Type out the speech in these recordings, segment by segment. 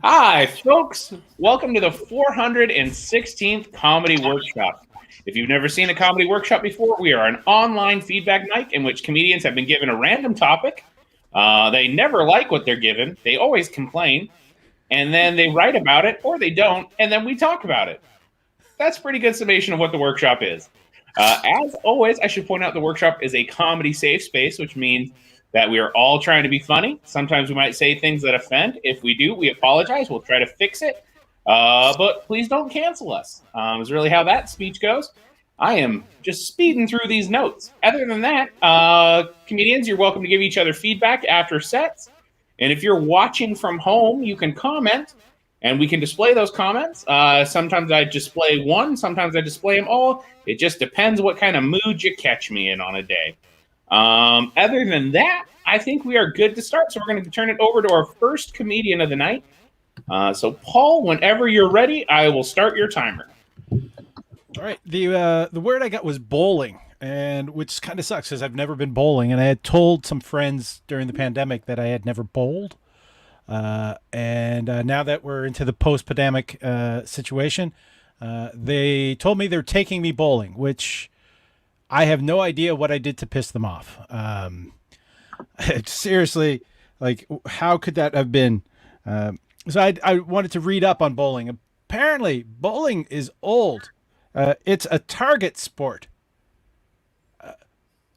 Hi, folks. Welcome to the 416th Comedy Workshop. If you've never seen a comedy workshop before, we are an online feedback night in which comedians have been given a random topic. They never like what they're given, they always complain, and then they write about it or they don't, and then we talk about it. That's a pretty good summation of what the workshop is. As always, I should point out the workshop is a comedy safe space, which means that we are all trying to be funny. Sometimes we might say things that offend. If we do, we apologize. We'll try to fix it. But please don't cancel us. Is really how that speech goes. I am just speeding through these notes. Other than that, comedians, you're welcome to give each other feedback after sets. And if you're watching from home, you can comment and we can display those comments. Sometimes I display one, sometimes I display them all. It just depends what kind of mood you catch me in on a day. Other than that, I think we are good to start. So we're going to turn it over to our first comedian of the night. So Paul, whenever you're ready, I will start your timer. All right. The word I got was bowling, and which kind of sucks because I've never been bowling, and I had told some friends during the pandemic that I had never bowled. And now that we're into the post-pandemic situation, they told me they're taking me bowling, which I have no idea what I did to piss them off. Seriously, like, how could that have been? So I wanted to read up on bowling. Apparently, bowling is old. It's a target sport.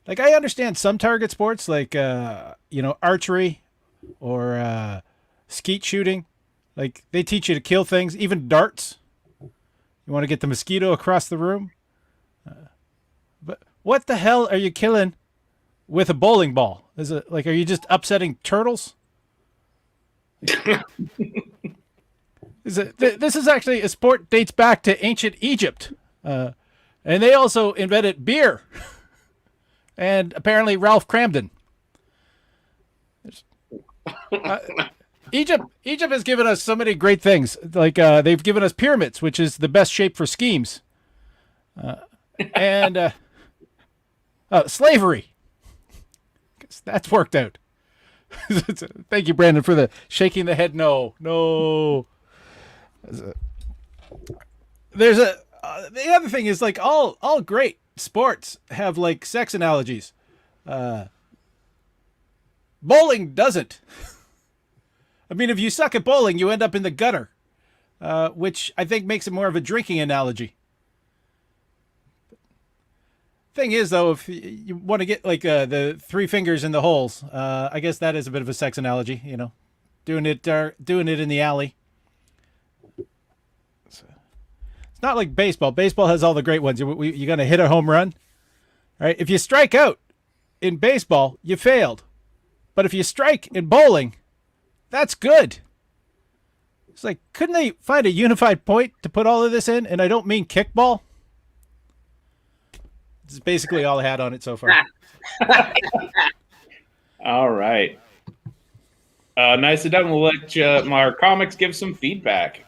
Like, I understand some target sports, like, archery or skeet shooting. Like, they teach you to kill things, even darts. You want to get the mosquito across the room? But what the hell are you killing with a bowling ball? Is it like, are you just upsetting turtles? This is actually a sport dates back to ancient Egypt. And they also invented beer. And apparently Ralph Cramden. Egypt has given us so many great things. Like, they've given us pyramids, which is the best shape for schemes. And slavery. That's worked out. Thank you, Brandon, for the shaking the head. No. There's the other thing is, like, all great sports have, like, sex analogies. Bowling doesn't. I mean, if you suck at bowling, you end up in the gutter, which I think makes it more of a drinking analogy. Thing is, though, if you want to get, like, the three fingers in the holes, I guess that is a bit of a sex analogy. You know, doing it in the alley. It's not like baseball. Baseball has all the great ones. You're going to hit a home run. All right. If you strike out in baseball, you failed. But if you strike in bowling, that's good. It's like, couldn't they find a unified point to put all of this in? And I don't mean kickball. This is basically all I had on it so far. All right. Nicely done. We'll let our comics give some feedback.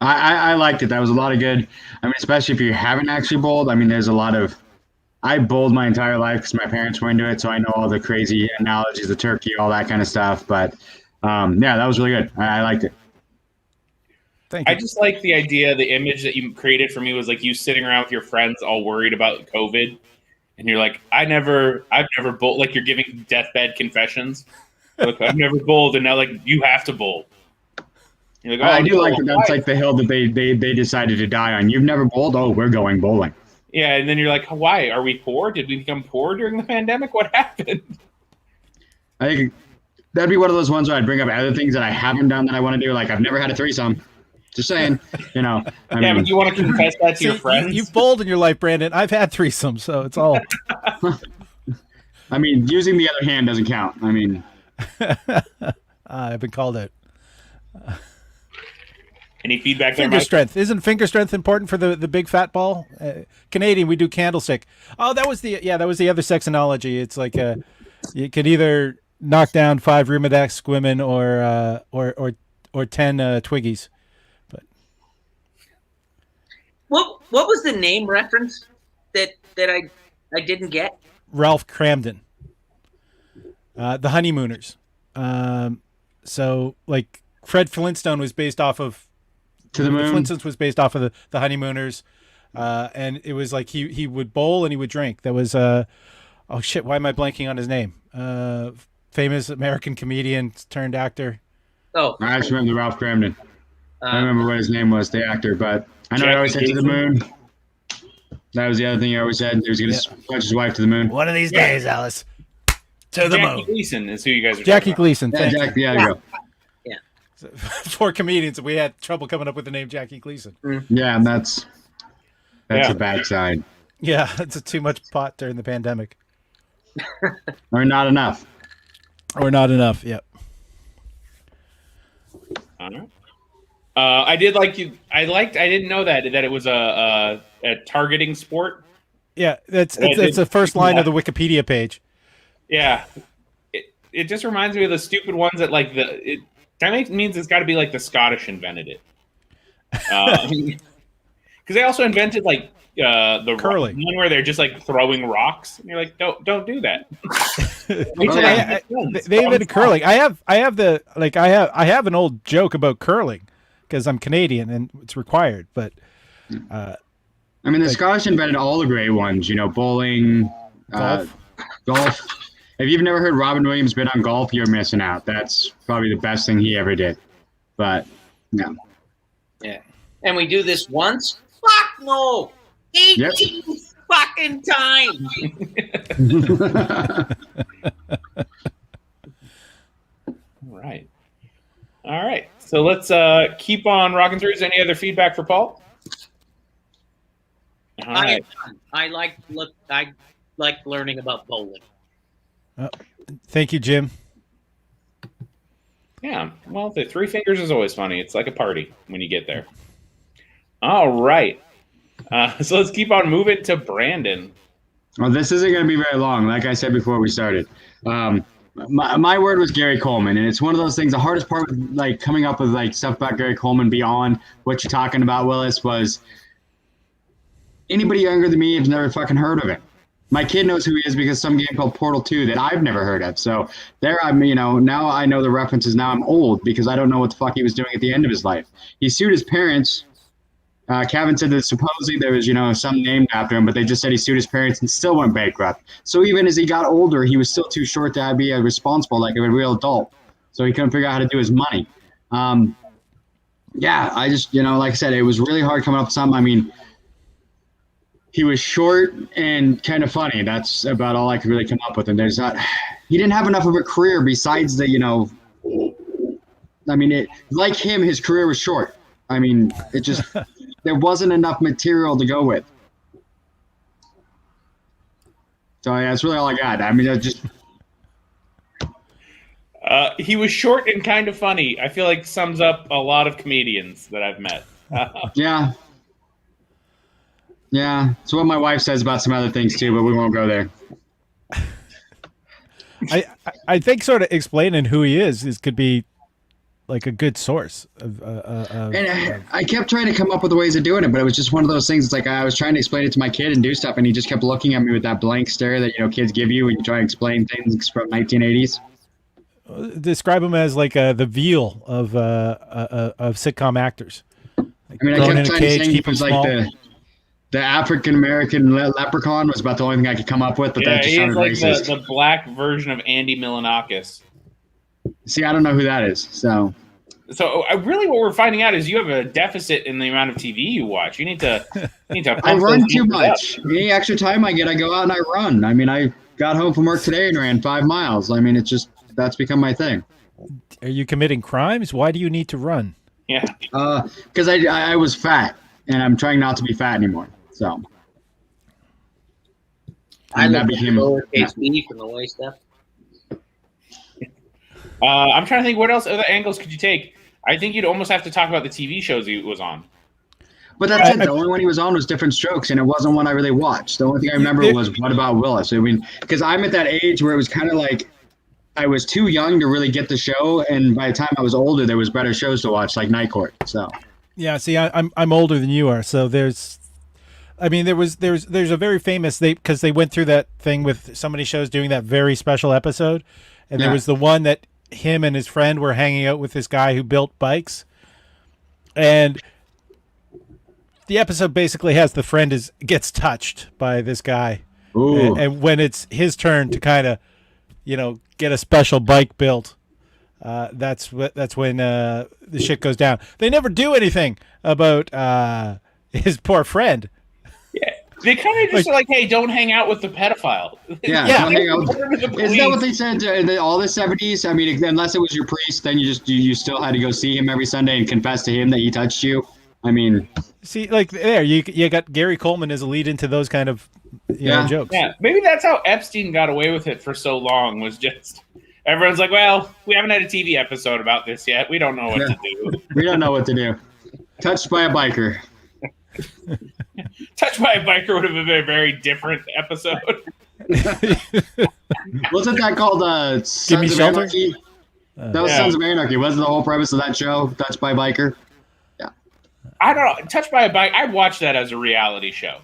I liked it. That was a lot of good. I mean, especially if you haven't actually bowled. I mean, there's a lot of. I bowled my entire life because my parents were into it, so I know all the crazy analogies, the turkey, all that kind of stuff. But yeah, that was really good. I liked it. Thank you. I just like the idea. The image that you created for me was like you sitting around with your friends, all worried about COVID, and you're like, I've never bowled. Like, you're giving deathbed confessions. Look, I've never bowled, and now, like, you have to bowl. Like, I do like that. That's like the hill that they decided to die on. You've never bowled? Oh, we're going bowling. Yeah, and then you're like, why? Are we poor? Did we become poor during the pandemic? What happened? I think that'd be one of those ones where I'd bring up other things that I haven't done that I want to do. Like, I've never had a threesome. Just saying, you know. I mean, but you want to confess that to your friends? You've bowled in your life, Brandon. I've had threesomes, so it's all. I mean, using the other hand doesn't count. I mean. I've been called out. Any feedback there, Finger strength. Isn't finger strength important for the big fat ball? Canadian, we do candlestick. Oh, that was the other sex analogy. It's like you could either knock down 5 Remadex women or 10 Twiggies. But what was the name reference that I didn't get? Ralph Cramden. The Honeymooners. So, like, Fred Flintstone was based off of To the Moon. Flintstones was based off of the Honeymooners, and it was like he would bowl and he would drink. That was oh shit, why am I blanking on his name? Famous American comedian turned actor. Oh, I just remember Ralph Cramden. I don't uh, remember what his name was, the actor, but I know he always said to the moon. That was the other thing he always said. He was going to punch his wife to the moon. One of these days, Alice. To the Jackie moon. Gleason is who you guys are Jackie talking Gleason. Yeah, Thank Jack, yeah, there you go. you. For comedians, we had trouble coming up with the name Jackie Gleason. Yeah, and that's Yeah. a bad sign. Yeah, it's too much pot during the pandemic. Or not enough. Or not enough, yep. All right. I did like you. I didn't know that it was a targeting sport. Yeah, it's Yeah, it's the first line of the Wikipedia page. Yeah, it just reminds me of the stupid ones that like it kind of means it's got to be like the Scottish invented it. Because they also invented like the Curling. one where they're just like throwing rocks, and you're like, don't do that. They invented curling. I have I have an old joke about curling because I'm Canadian and it's required. But I mean, the Scottish invented all the great ones, bowling, golf. golf. If you've never heard Robin Williams bid on golf, you're missing out. That's probably the best thing he ever did. But, no. yeah. And we do this once? Fuck no! 18 fucking times! All right. So let's keep on rocking through. Is there any other feedback for Paul? All right. I like learning about bowling. Thank you, Jim. Yeah. Well, the three fingers is always funny. It's like a party when you get there. All right. So let's keep on moving to Brandon. Well, this isn't going to be very long. Like I said before we started, my word was Gary Coleman, and it's one of those things. The hardest part, like coming up with like stuff about Gary Coleman beyond what you're talking about, Willis, was anybody younger than me has never fucking heard of him. My kid knows who he is because some game called Portal 2 that I've never heard of. So there, now I know the references. Now I'm old because I don't know what the fuck he was doing at the end of his life. He sued his parents. Kevin said that supposedly there was, some named after him, but they just said he sued his parents and still went bankrupt. So even as he got older, he was still too short to be responsible like a real adult. So he couldn't figure out how to do his money. Yeah, I just, like I said, it was really hard coming up with something. I mean, he was short and kind of funny. That's about all I could really come up with. And he didn't have enough of a career besides the, like him, his career was short. I mean, it just, there wasn't enough material to go with. So yeah, that's really all I got. I mean, He was short and kind of funny. I feel like sums up a lot of comedians that I've met. Yeah. Yeah. It's what my wife says about some other things too, but we won't go there. I think sort of explaining who he is could be like a good source of I kept trying to come up with ways of doing it, but it was just one of those things. It's like I was trying to explain it to my kid and do stuff, and he just kept looking at me with that blank stare that kids give you when you try to explain things from 1980s. Describe him as like the veal of sitcom actors. Like I mean, I kept trying to say he was like the African American leprechaun was about the only thing I could come up with, but that just sounded like racist. the black version of Andy Milonakis. See, I don't know who that is. So really, what we're finding out is you have a deficit in the amount of TV you watch. You need to. I run too much. Any extra time I get, I go out and I run. I mean, I got home from work today and ran 5 miles. I mean, that's become my thing. Are you committing crimes? Why do you need to run? Yeah. Because I was fat, and I'm trying not to be fat anymore. So. I love the lowercase b from the way stuff. I'm trying to think what other angles could you take. I think you'd almost have to talk about the TV shows he was on. But that's it. The only one he was on was Different Strokes, and it wasn't one I really watched. The only thing I remember was What About Willis? I mean, because I'm at that age where it was kind of like I was too young to really get the show, and by the time I was older, there was better shows to watch, like Night Court. So. Yeah, see, I'm older than you are, so there's a very famous because they went through that thing with so many shows doing that very special episode, and there was the one that him and his friend were hanging out with this guy who built bikes, and the episode basically has the friend gets touched by this guy, and when it's his turn to kind of, get a special bike built, that's when the shit goes down. They never do anything about his poor friend. Yeah, they kind of just like, hey, don't hang out with the pedophile. Yeah. Don't hang out isn't that what they said in all the 70s? I mean, unless it was your priest, then you still had to go see him every Sunday and confess to him that he touched you. I mean, see, like there, you got Gary Coleman as a lead into those kind of jokes. Yeah, maybe that's how Epstein got away with it for so long. Was just everyone's like, well, we haven't had a TV episode about this yet. We don't know what to do. We don't know what to do. Touched by a biker. Touched by a biker would have been a very different episode. Wasn't that called Sons of Anarchy? That was Sons of Anarchy. Wasn't the whole premise of that show Touched by a Biker? Yeah. I don't know. Touched by a Bike. I'd watch that as a reality show.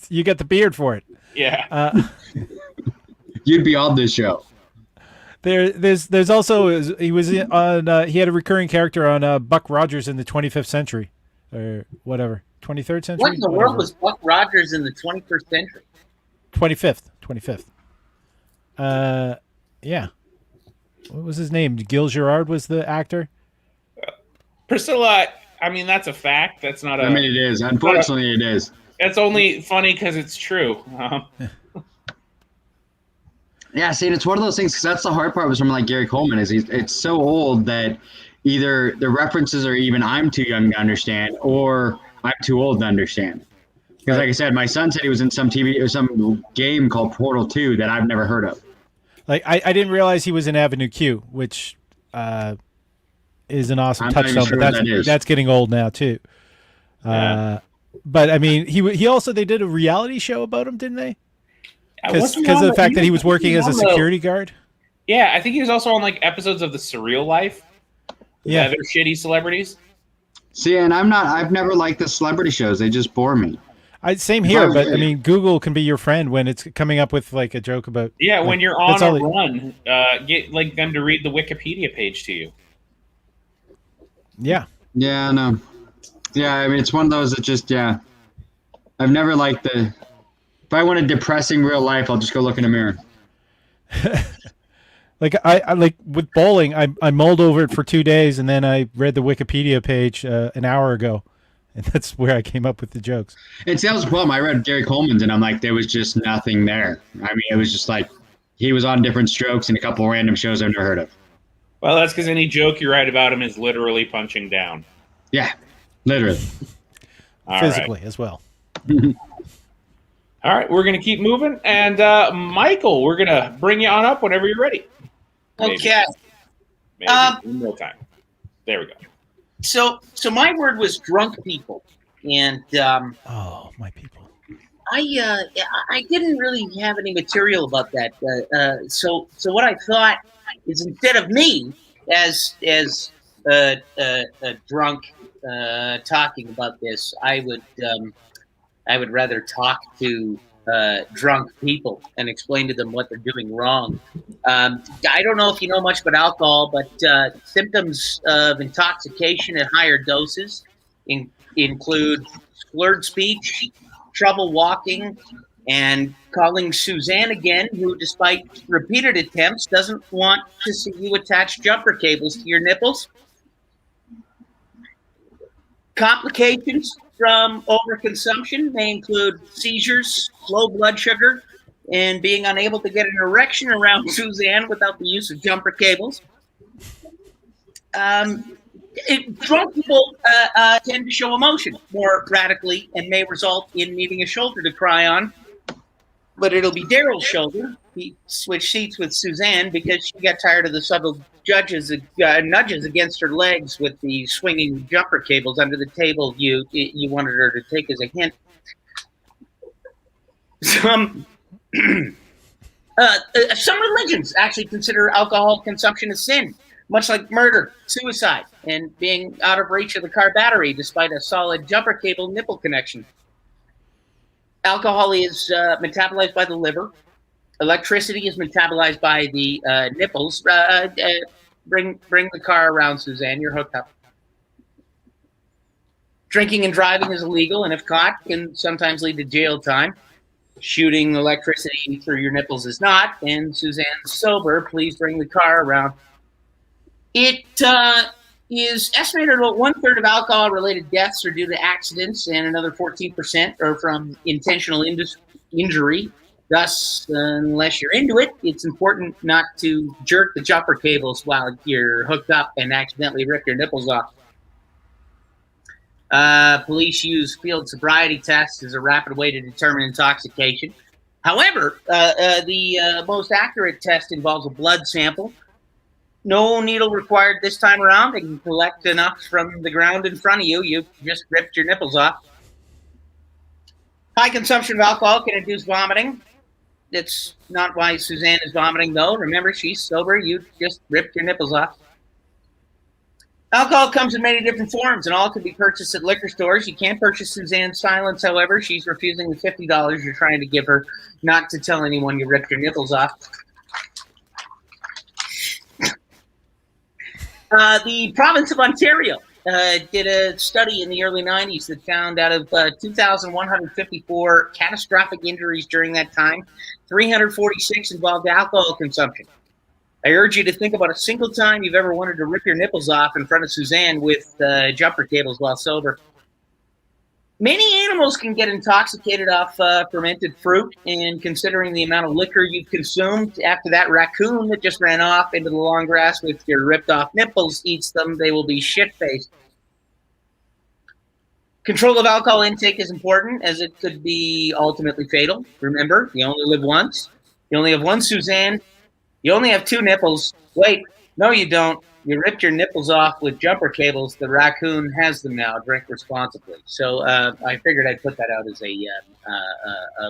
You get the beard for it. Yeah. You'd be on this show. There's also he was on he had a recurring character on Buck Rogers in the 25th century or whatever 23rd century. What in the world was Buck Rogers in the 21st century? 25th. Yeah. What was his name? Gil Gerard was the actor. Priscilla. I mean, that's a fact. That's not a. I mean, it is. Unfortunately, it is. It's only funny because it's true. Yeah, see, it's one of those things because that's the hard part with someone like Gary Coleman is it's so old that either the references are even I'm too young to understand or I'm too old to understand. Because like I said, my son said he was in some TV or some game called Portal 2 that I've never heard of. Like I didn't realize he was in Avenue Q, which is an awesome touchstone, sure but that's getting old now too. But I mean, he also they did a reality show about him, didn't they? Because of the fact that he was working as a security guard. Yeah, I think he was also on like episodes of The Surreal Life. Yeah, they're shitty celebrities. See, and I've never liked the celebrity shows. They just bore me. Same here, but I mean, Google can be your friend when it's coming up with like a joke about. Yeah, when you're on a run, get like them to read the Wikipedia page to you. Yeah. Yeah, no. Yeah, I mean, it's one of those that just I've never liked the. If I want a depressing real life, I'll just go look in a mirror. Like I like with bowling, I mulled over it for 2 days, and then I read the Wikipedia page an hour ago, and that's where I came up with the jokes. And see, that was the problem. I read Gary Coleman's, and I'm like, there was just nothing there. I mean, it was just like he was on different strokes in a couple random shows I've never heard of. Well, that's because any joke you write about him is literally punching down. Yeah, literally. Physically as well. All right, we're going to keep moving. And Michael, we're going to bring you on up whenever you're ready. Okay. Maybe in real time. There we go. So my word was drunk people. And oh, my people. I didn't really have any material about that. So what I thought is instead of me as a drunk talking about this, I would rather talk to drunk people and explain to them what they're doing wrong. I don't know if you know much about alcohol, but symptoms of intoxication at higher doses include slurred speech, trouble walking, and calling Suzanne again, who, despite repeated attempts, doesn't want to see you attach jumper cables to your nipples. Complications from overconsumption may include seizures, low blood sugar, and being unable to get an erection around Suzanne without the use of jumper cables. Drunk people tend to show emotion more radically and may result in needing a shoulder to cry on. But it'll be Daryl's shoulder. He switched seats with Suzanne because she got tired of the subtle nudges against her legs with the swinging jumper cables under the table you wanted her to take as a hint. Some religions actually consider alcohol consumption a sin, much like murder, suicide, and being out of reach of the car battery despite a solid jumper cable nipple connection. Alcohol is metabolized by the liver, Electricity is metabolized by the nipples. Bring the car around, Suzanne. You're hooked up. Drinking and driving is illegal, and if caught, can sometimes lead to jail time. Shooting electricity through your nipples is not. And Suzanne's sober. Please bring the car around. It is estimated about 1/3 of alcohol-related deaths are due to accidents, and another 14% are from intentional injury. Thus, unless you're into it, it's important not to jerk the jumper cables while you're hooked up and accidentally rip your nipples off. Police use field sobriety tests as a rapid way to determine intoxication. However, the most accurate test involves a blood sample. No needle required this time around. They can collect enough from the ground in front of you. You just ripped your nipples off. High consumption of alcohol can induce vomiting. It's not why Suzanne is vomiting, though. Remember, she's sober. You just ripped your nipples off. Alcohol comes in many different forms, and all can be purchased at liquor stores. You can't purchase Suzanne's silence, however. She's refusing the $50 you're trying to give her not to tell anyone you ripped your nipples off. The province of Ontario did a study in the early 90s that found out of 2,154 catastrophic injuries during that time, 346 involved alcohol consumption. I urge you to think about a single time you've ever wanted to rip your nipples off in front of Suzanne with jumper cables while sober. Many animals can get intoxicated off fermented fruit, and considering the amount of liquor you've consumed after that raccoon that just ran off into the long grass with your ripped off nipples eats them, they will be shit-faced. Control of alcohol intake is important, as it could be ultimately fatal. Remember, you only live once. You only have one Suzanne. You only have two nipples. Wait, no you don't. You ripped your nipples off with jumper cables. The raccoon has them now. Drink responsibly. So I figured I'd put that out as a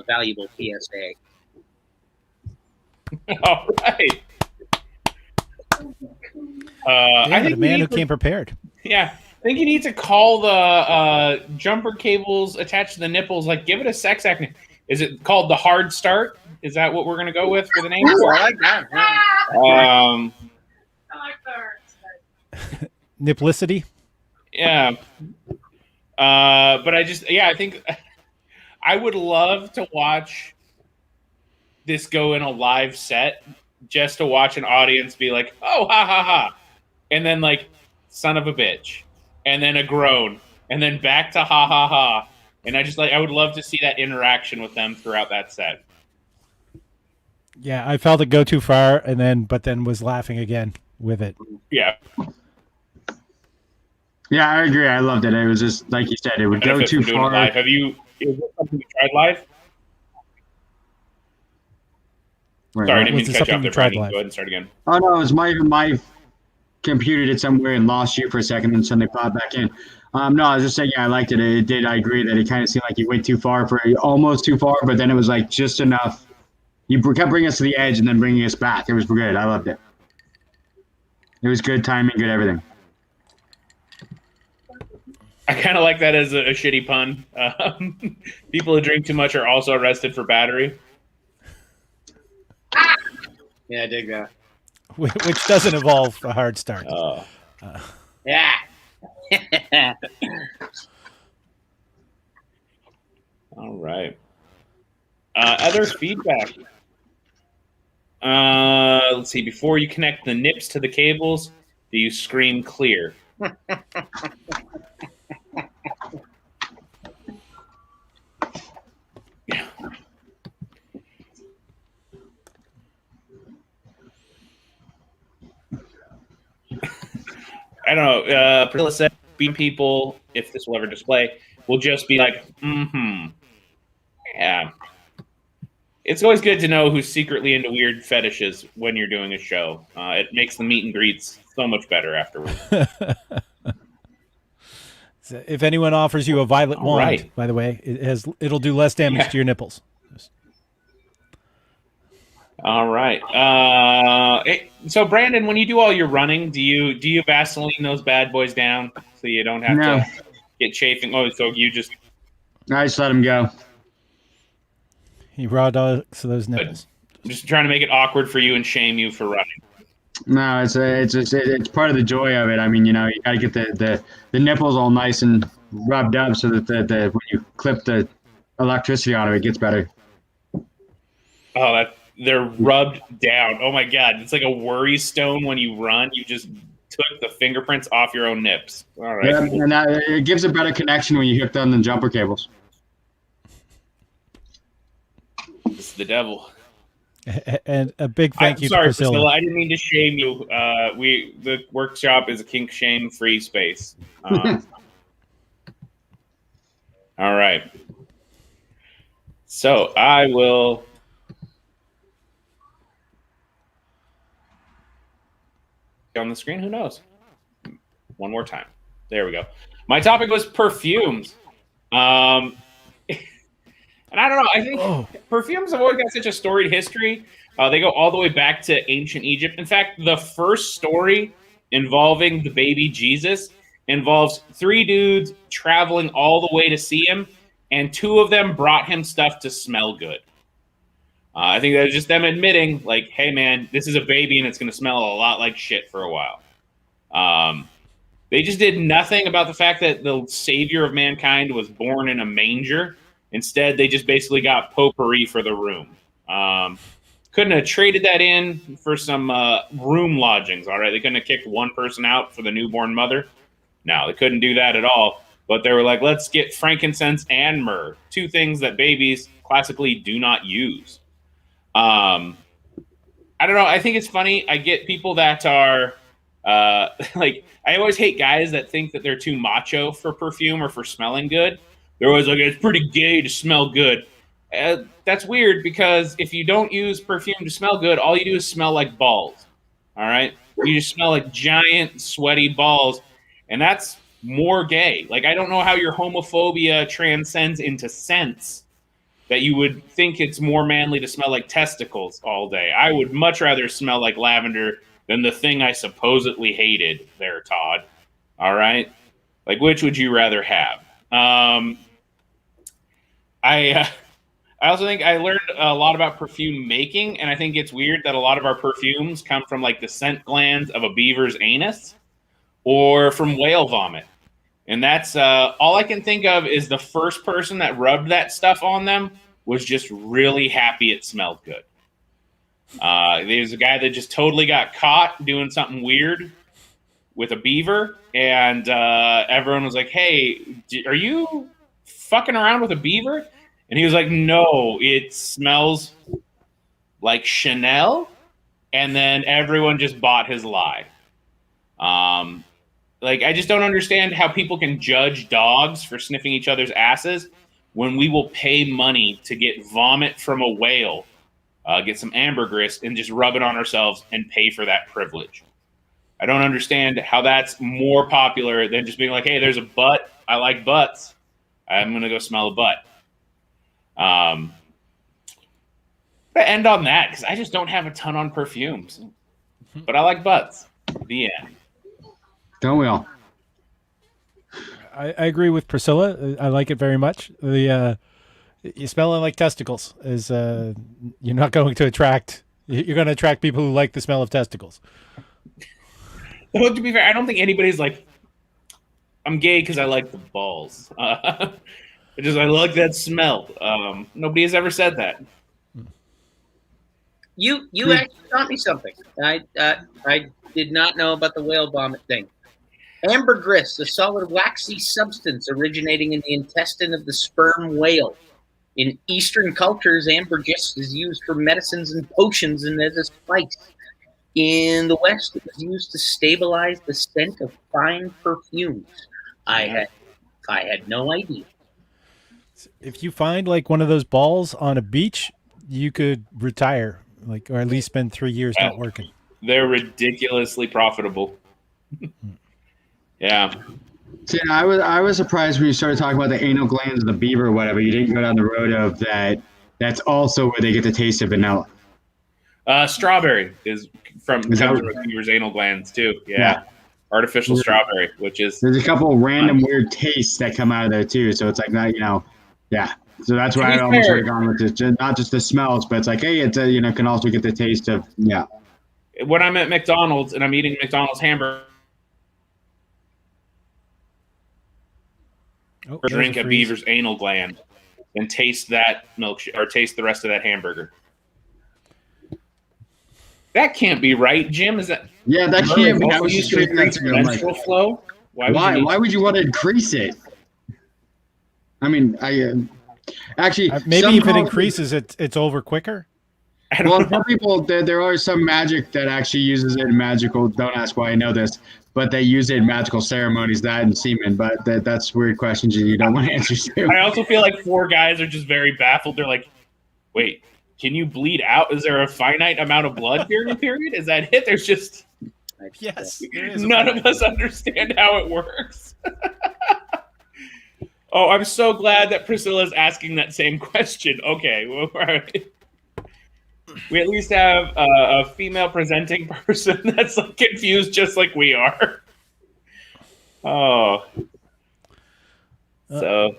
valuable PSA. All right. I think a man who came prepared. Yeah. I think you need to call the jumper cables attached to the nipples, like give it a sex act. Is it called the hard start? Is that what we're going to go with for the name? Ooh, I like that. I like the hard start. Niplicity. Yeah. But I think I would love to watch this go in a live set, just to watch an audience be like, oh, ha, ha, ha. And then like, son of a bitch. And then a groan. And then back to ha, ha, ha. And I would love to see that interaction with them throughout that set. Yeah, I felt it go too far, but then was laughing again with it. Yeah. Yeah, I agree. I loved it. It was just like you said, it would go too far. Is it something you tried live? Right. Sorry, I didn't mean Was to it cut you something off there, you tried Brandon. live? Go ahead and start again. Oh no, it was my computer did somewhere and lost you for a second, and suddenly popped back in. No, I was just saying, yeah, I liked it. It did. I agree that it kind of seemed like you went too far, almost too far, but then it was like just enough. You kept bringing us to the edge and then bringing us back. It was good. I loved it. It was good timing, good everything. I kind of like that as a shitty pun. People who drink too much are also arrested for battery. Yeah, I dig that. Which doesn't involve a hard start. Yeah. All right. Other feedback. Let's see. Before you connect the nips to the cables, do you scream clear? I don't know. Priscilla said, "Beat people, if this will ever display, will just be like, mm-hmm." Yeah. It's always good to know who's secretly into weird fetishes when you're doing a show. It makes the meet and greets so much better afterwards. If anyone offers you a violet wand, right. by the way, it'll do less damage to your nipples. All right. So Brandon, when you do all your running, do you Vaseline those bad boys down so you don't have to get chafing? Oh, so you just I just let him go. He raw dogs those nipples. I'm just trying to make it awkward for you and shame you for running. No, it's part of the joy of it. I mean, you got to get the nipples all nice and rubbed up so that the when you clip the electricity out of it gets better. Oh, they're rubbed down. Oh my God, it's like a worry stone when you run. You just took the fingerprints off your own nips. All right, Yeah, and it gives a better connection when you hook them than jumper cables. It's the devil. And a big thank you sorry, to Priscilla. I didn't mean to shame you. The workshop is a kink shame free space. All right. So I will. On the screen, who knows? One more time. There we go. My topic was perfumes. And I don't know. I think perfumes have always got such a storied history. They go all the way back to ancient Egypt. In fact, the first story involving the baby Jesus involves 3 dudes traveling all the way to see him, and 2 of them brought him stuff to smell good. I think that was just them admitting, like, hey, man, this is a baby and it's going to smell a lot like shit for a while. They just did nothing about the fact that the savior of mankind was born in a manger. Instead, they just basically got potpourri for the room. Couldn't have traded that in for some room lodgings, all right? They couldn't have kicked one person out for the newborn mother. No, they couldn't do that at all. But they were like, let's get frankincense and myrrh, 2 things that babies classically do not use. I don't know. I think it's funny. I get people that are like, I always hate guys that think that they're too macho for perfume or for smelling good. They're always like, it's pretty gay to smell good. That's weird because if you don't use perfume to smell good, all you do is smell like balls. All right? You just smell like giant, sweaty balls. And that's more gay. Like, I don't know how your homophobia transcends into scents that you would think it's more manly to smell like testicles all day. I would much rather smell like lavender than the thing I supposedly hated there, Todd. All right? Like, which would you rather have? I also think I learned a lot about perfume making, and I think it's weird that a lot of our perfumes come from, like, the scent glands of a beaver's anus or from whale vomit. And that's all I can think of is the first person that rubbed that stuff on them was just really happy it smelled good. There's a guy that just totally got caught doing something weird with a beaver, and everyone was like, hey, are you fucking around with a beaver? And he was like, no, it smells like Chanel. And then everyone just bought his lie. Like, I just don't understand how people can judge dogs for sniffing each other's asses when we will pay money to get vomit from a whale, get some ambergris, and just rub it on ourselves and pay for that privilege. I don't understand how that's more popular than just being like, hey, there's a butt. I like butts. I'm going to go smell a butt. I'm going to end on that because I just don't have a ton on perfumes. But I like butts. The end. Don't we all? I agree with Priscilla. I like it very much. You smelling like testicles is you're not going to attract. You're going to attract people who like the smell of testicles. Well, to be fair, I don't think anybody's like, I'm gay because I like the balls. I like that smell. Nobody has ever said that. You actually taught me something. I did not know about the whale vomit thing. Ambergris, a solid waxy substance originating in the intestine of the sperm whale. In Eastern cultures, ambergris is used for medicines and potions and as a spice. In the West, it was used to stabilize the scent of fine perfumes. I had no idea. If you find like one of those balls on a beach, you could retire, like, or at least spend 3 years not working. They're ridiculously profitable. Yeah. See, I was surprised when you started talking about the anal glands of the beaver or whatever. You didn't go down the road of that. That's also where they get the taste of vanilla. Strawberry is comes from the beaver's anal glands too. Yeah. Artificial strawberry, which is there's a couple of random weird tastes that come out of there too. So it's like that, yeah. So that's why I almost would have gone with this. Not just the smells, but it's like, hey, it's a, can also get the taste of, yeah. When I'm at McDonald's and I'm eating McDonald's hamburger, drink a beaver's anal gland and taste that milkshake or taste the rest of that hamburger. That can't be right, Jim. Is that? Yeah, that can't be. I was used to increase menstrual flow. Why would you want to increase it? I mean, actually maybe if it increases, it's over quicker. Well, some people there are some magic that actually uses it in magical. Don't ask why I know this, but they use it in magical ceremonies. That and semen, but that's weird questions you don't want to answer. I also feel like 4 guys are just very baffled. They're like, wait. Can you bleed out? Is there a finite amount of blood during a period? Is that it? There's just yes. None of us understand how it works. Oh, I'm so glad that Priscilla's asking that same question. Okay, well, all right. We at least have a female presenting person that's like confused, just like we are. Oh, so.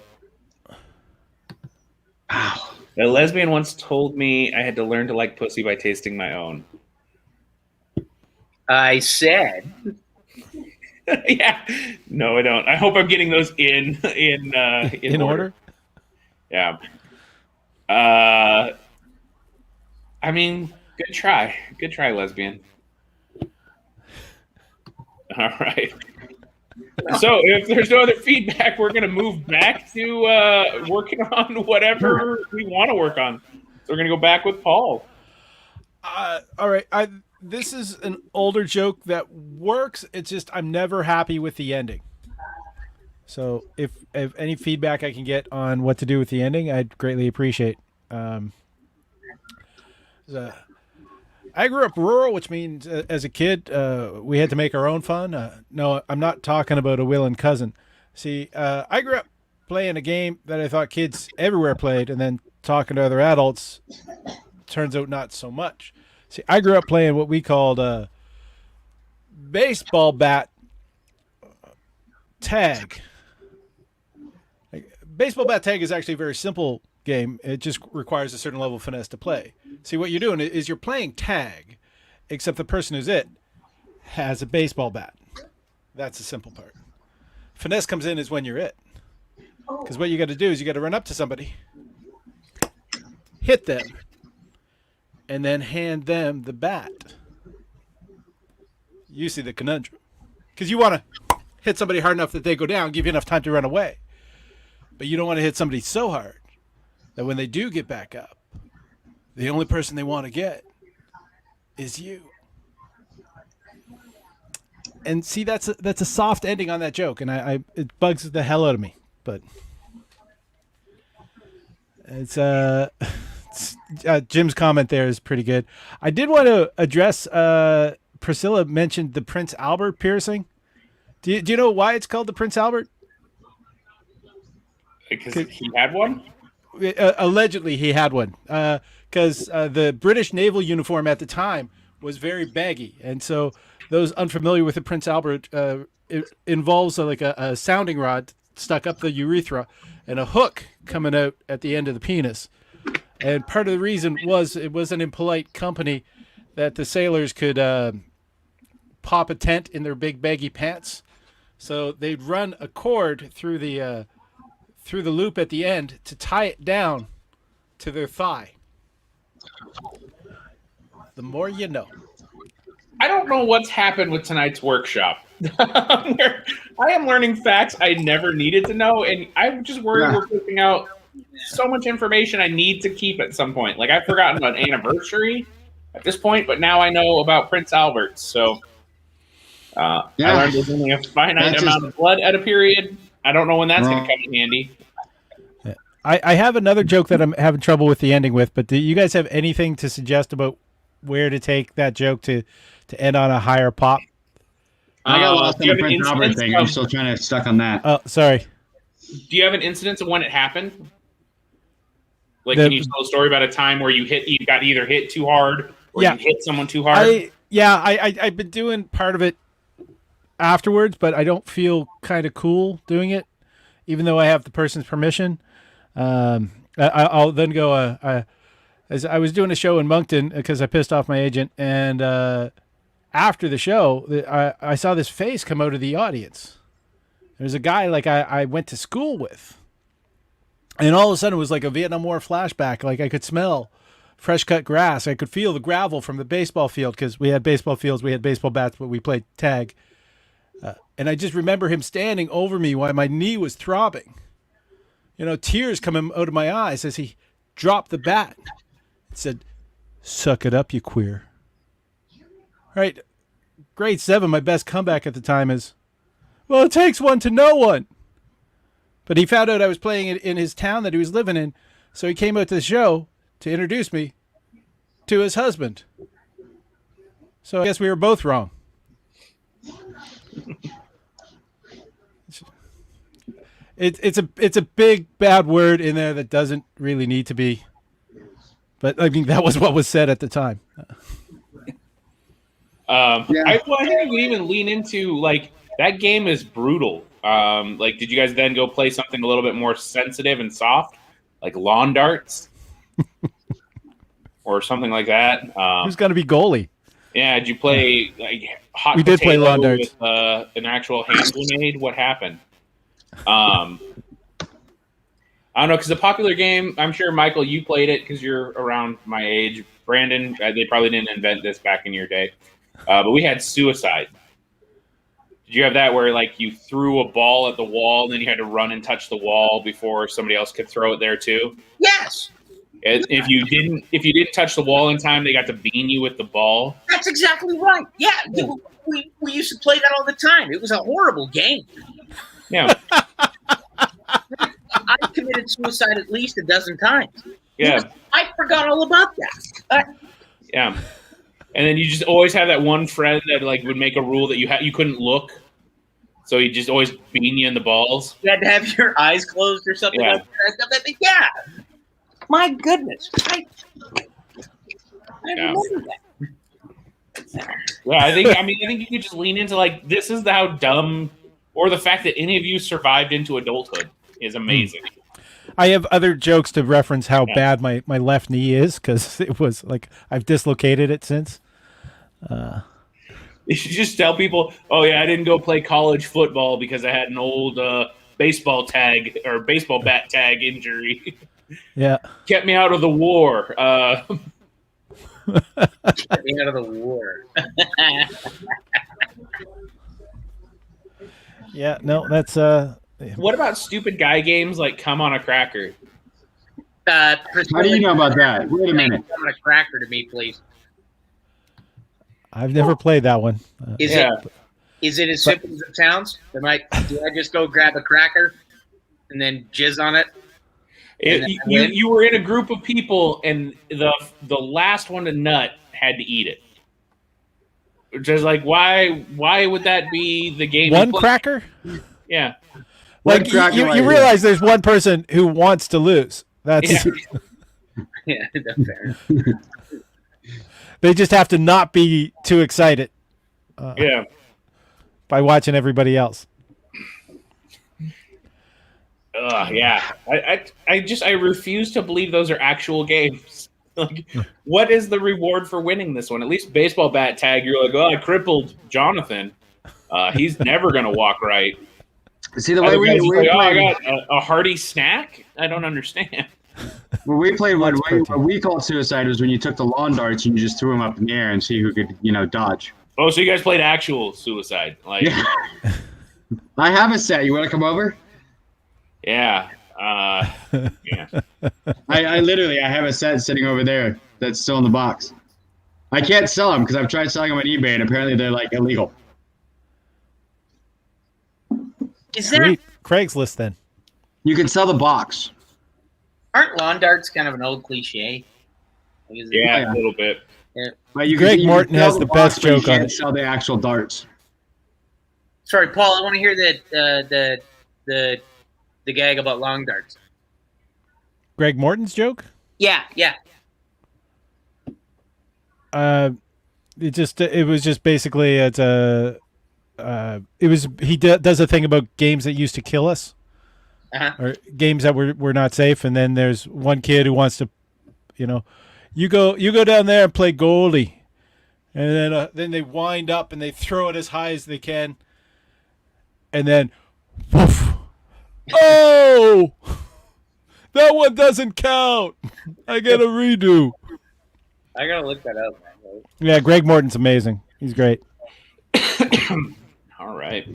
Wow. A lesbian once told me I had to learn to like pussy by tasting my own. I said. Yeah. No, I don't. I hope I'm getting those in order. Yeah. I mean, good try. Good try, lesbian. All right. So if there's no other feedback, we're going to move back to working on whatever we want to work on. So we're going to go back with Paul. All right. This is an older joke that works. It's just I'm never happy with the ending. So if any feedback I can get on what to do with the ending, I'd greatly appreciate. I grew up rural, which means as a kid, we had to make our own fun. No, I'm not talking about a Will and Cousin. See, I grew up playing a game that I thought kids everywhere played, and then talking to other adults, turns out not so much. See, I grew up playing what we called baseball bat tag. Baseball bat tag is actually a very simple game. It just requires a certain level of finesse to play. See, what you're doing is you're playing tag, except the person who's it has a baseball bat. That's the simple part. Finesse comes in is when you're it. Because what you got to do is you got to run up to somebody, hit them, and then hand them the bat. You see the conundrum. Because you want to hit somebody hard enough that they go down, give you enough time to run away. But you don't want to hit somebody so hard that when they do get back up, the only person they want to get is you. And see, that's a soft ending on that joke, and it bugs the hell out of me. But it's Jim's comment there is pretty good. I did want to address Priscilla mentioned the Prince Albert piercing. Do you know why it's called the Prince Albert? Because he had one? Allegedly, he had one. Because the British naval uniform at the time was very baggy. And so those unfamiliar with the Prince Albert, it involves a sounding rod stuck up the urethra and a hook coming out at the end of the penis. And part of the reason was it wasn't in polite company that the sailors could pop a tent in their big baggy pants. So they'd run a cord through the loop at the end to tie it down to their thigh. The more you know. I don't know what's happened with tonight's workshop. I am learning facts I never needed to know, and I'm just worried we're putting out so much information I need to keep at some point. Like, I've forgotten about anniversary at this point, but now I know about Prince Albert. So I learned there's only a finite amount of blood at a period. I don't know when that's going to come in handy. I have another joke that I'm having trouble with the ending with, but do you guys have anything to suggest about where to take that joke to end on a higher pop? I got lost in the Prince Albert thing. I'm still trying to stuck on that. Oh, sorry. Do you have an incidence of when it happened? Like, can you tell a story about a time where you got either hit too hard or you hit someone too hard? I've been doing part of it afterwards, but I don't feel kind of cool doing it, even though I have the person's permission. I'll then go. As I was doing a show in Moncton because I pissed off my agent, and after the show, I saw this face come out of the audience. There's a guy like I went to school with, and all of a sudden it was like a Vietnam War flashback. Like I could smell fresh cut grass. I could feel the gravel from the baseball field because we had baseball fields, we had baseball bats, but we played tag. And I just remember him standing over me while my knee was throbbing. Tears coming out of my eyes as he dropped the bat. It said, "Suck it up, you queer." Right. Grade 7, my best comeback at the time is, "Well, it takes one to know one." But he found out I was playing in his town that he was living in. So he came out to the show to introduce me to his husband. So I guess we were both wrong. It's a big bad word in there that doesn't really need to be, but I mean that was what was said at the time. I think we could even lean into like that game is brutal. Like, did you guys then go play something a little bit more sensitive and soft, like lawn darts, or something like that? Who's going to be goalie? Yeah, did you play like hot? We did play lawn darts with an actual hand grenade. What happened? I don't know, because the popular game, I'm sure, Michael, you played it because you're around my age. Brandon, they probably didn't invent this back in your day. But we had suicide. Did you have that where, like, you threw a ball at the wall and then you had to run and touch the wall before somebody else could throw it there too? Yes. If you didn't touch the wall in time, they got to bean you with the ball. That's exactly right. Yeah, we used to play that all the time. It was a horrible game. Yeah. I committed suicide at least a dozen times. Yeah. I forgot all about that. Yeah. And then you just always have that one friend that like would make a rule that you couldn't look. So he just always bean you in the balls. You had to have your eyes closed or something like that. Yeah. My goodness. I remember that. Yeah, I think you could just lean into like this is how dumb, or the fact that any of you survived into adulthood is amazing. I have other jokes to reference how bad my left knee is because it was like I've dislocated it since. You should just tell people, "Oh yeah, I didn't go play college football because I had an old baseball tag or baseball bat tag injury. Yeah, kept me out of the war." Kept me out of the war. Yeah, no, that's What about stupid guy games like Come on a Cracker? How do you know about that? Wait a minute. Come on a cracker to me, please. I've never played that one. Is it as simple as it sounds? Do I just go grab a cracker and then jizz on it? You were in a group of people, and the last one to nut had to eat it. Just like why would that be the game? One cracker? Yeah. Like you realize there's one person who wants to lose. That's yeah, that's fair. They just have to not be too excited. By watching everybody else. Yeah. I refuse to believe those are actual games. Like, what is the reward for winning this one? At least baseball bat tag, you're like, oh, I crippled Jonathan. He's never gonna walk right. See the way I got a hearty snack. I don't understand. Well, we played what we called suicide was when you took the lawn darts and you just threw them up in the air and see who could, dodge. Oh, so you guys played actual suicide? Like, yeah. I have a set. You want to come over? Yeah. Yeah. I literally have a set sitting over there that's still in the box. I can't sell them because I've tried selling them on eBay and apparently they're like illegal. Is that Craigslist then? You can sell the box. Aren't lawn darts kind of an old cliche? Yeah, a little bit. Yeah. But Greg Morton has the best joke on it. Sell the actual darts. Sorry, Paul. I want to hear the gag about long darts. Greg Morton's joke? Yeah. It was just basically he does a thing about games that used to kill us. or games that were not safe. And then there's one kid who wants to, you go down there and play goalie, and then they wind up and they throw it as high as they can, and then, woof, oh, that one doesn't count. I get a redo. I gotta look that up, man. Yeah, Greg Morton's amazing. He's great. All right.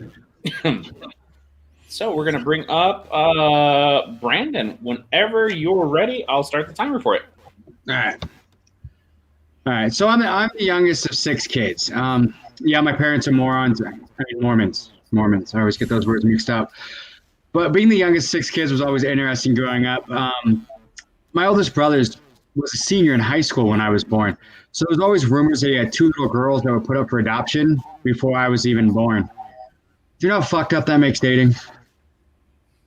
So we're going to bring up Brandon. Whenever you're ready, I'll start the timer for it. All right. So I'm the youngest of 6 kids. My parents are morons. Mormons. I always get those words mixed up. But being the youngest of 6 kids was always interesting growing up. My oldest brother was a senior in high school when I was born. So there's always rumors that he had 2 little girls that were put up for adoption before I was even born. Do you know how fucked up that makes dating?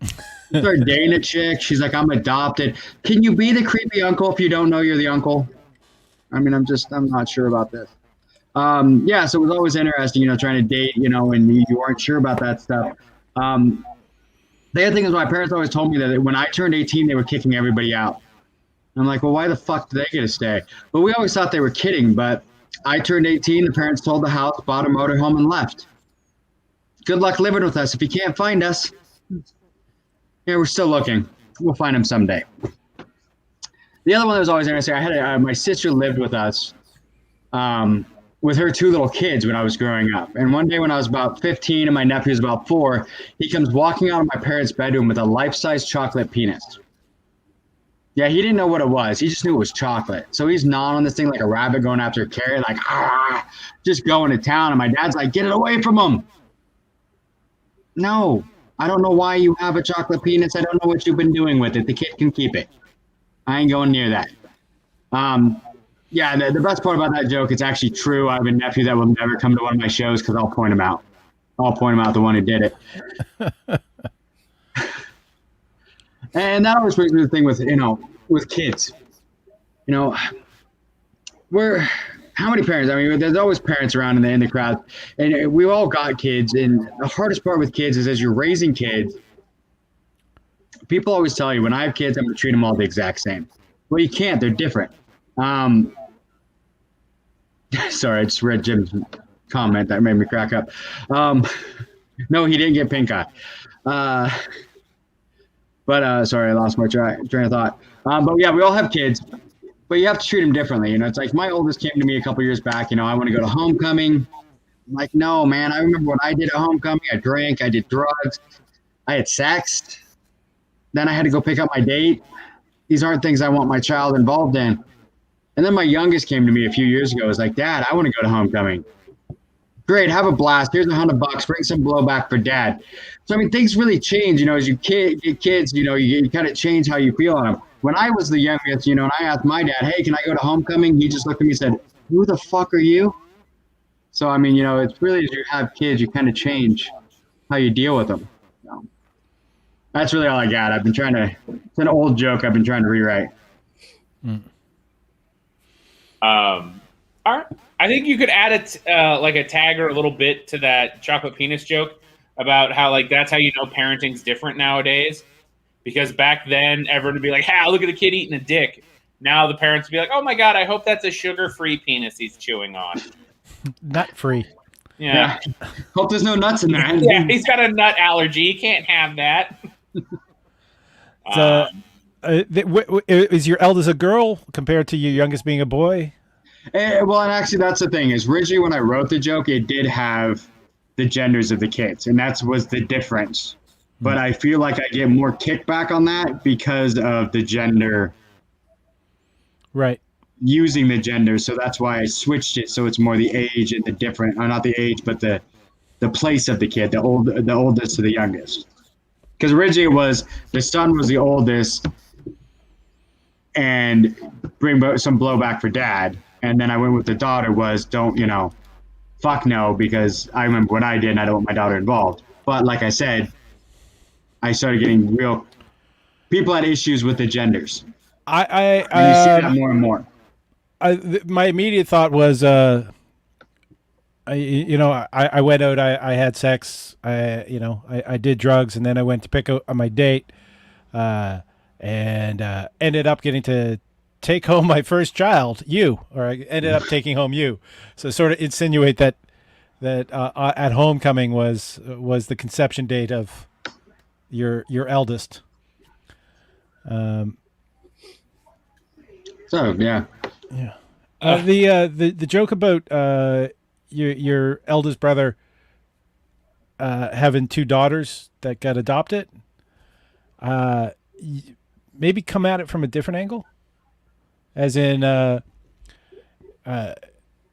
You start dating a chick, she's like, I'm adopted. Can you be the creepy uncle if you don't know you're the uncle? I mean, I'm not sure about this. So it was always interesting, trying to date, and you weren't sure about that stuff. The other thing is my parents always told me that when I turned 18, they were kicking everybody out. I'm like, well, why the fuck do they get to stay? But we always thought they were kidding. But I turned 18, the parents sold the house, bought a motorhome, and left. Good luck living with us if you can't find us. Yeah, we're still looking. We'll find them someday. The other one that was always interesting, I had my sister lived with us with her 2 little kids when I was growing up. And one day when I was about 15 and my nephew was about 4, he comes walking out of my parents' bedroom with a life-size chocolate penis. Yeah, he didn't know what it was. He just knew it was chocolate. So he's gnawing on this thing like a rabbit going after a carrot, like, just going to town. And my dad's like, get it away from him. No, I don't know why you have a chocolate penis. I don't know what you've been doing with it. The kid can keep it. I ain't going near that. The best part about that joke, it's actually true. I have a nephew that will never come to one of my shows because I'll point him out. The one who did it. And that always brings me to the thing with kids. How many parents? I mean, there's always parents around in the crowd, and we all got kids. And the hardest part with kids is as you're raising kids, people always tell you, when I have kids, I'm going to treat them all the exact same. Well, you can't. They're different. Sorry, I just read Jim's comment that made me crack up. No, he didn't get pink eye. Sorry, I lost my train of thought. But yeah, we all have kids, but you have to treat them differently. It's like my oldest came to me a couple years back. I want to go to homecoming. I'm like, no, man. I remember when I did a homecoming. I drank. I did drugs. I had sex. Then I had to go pick up my date. These aren't things I want my child involved in. And then my youngest came to me a few years ago. Was like, Dad, I want to go to homecoming. Great, have a blast. Here's $100. Bring some blowback for Dad. So, I mean, things really change, as you get kids, you kind of change how you feel on them. When I was the youngest, and I asked my dad, hey, can I go to homecoming? He just looked at me and said, who the fuck are you? So, I mean, it's really, as you have kids, you kind of change how you deal with them. So, that's really all I got. It's an old joke I've been trying to rewrite. All right. I think you could add a tag or a little bit to that chocolate penis joke about how that's how parenting's different nowadays. Because back then everyone would be like, look at the kid eating a dick. Now the parents would be like, oh my God, I hope that's a sugar-free penis he's chewing on. Nut-free. Yeah. Hope there's no nuts in that. Yeah, he's got a nut allergy. He can't have that. Is your eldest a girl compared to your youngest being a boy? And actually, that's the thing. Is originally when I wrote the joke, it did have the genders of the kids, and that was the difference. But I feel like I get more kickback on that because of the gender. Right. Using the gender, so that's why I switched it so it's more the age and the different, or not the age, but the place of the kid, the oldest to the youngest. Because originally it was the son was the oldest, and bring some blowback for Dad, and then I went with the daughter was fuck no, because I remember when I did, and I don't want my daughter involved. But like I said, I started getting real. People had issues with the genders. And you see that more and more. My immediate thought was I went out, I had sex, I did drugs, and then I went to pick up my date, and ended up getting to take home my first child, you, or I ended up taking home you. So sort of insinuate that at homecoming was the conception date of your eldest. So yeah. Yeah. The joke about your eldest brother having two daughters that got adopted. Maybe come at it from a different angle, as in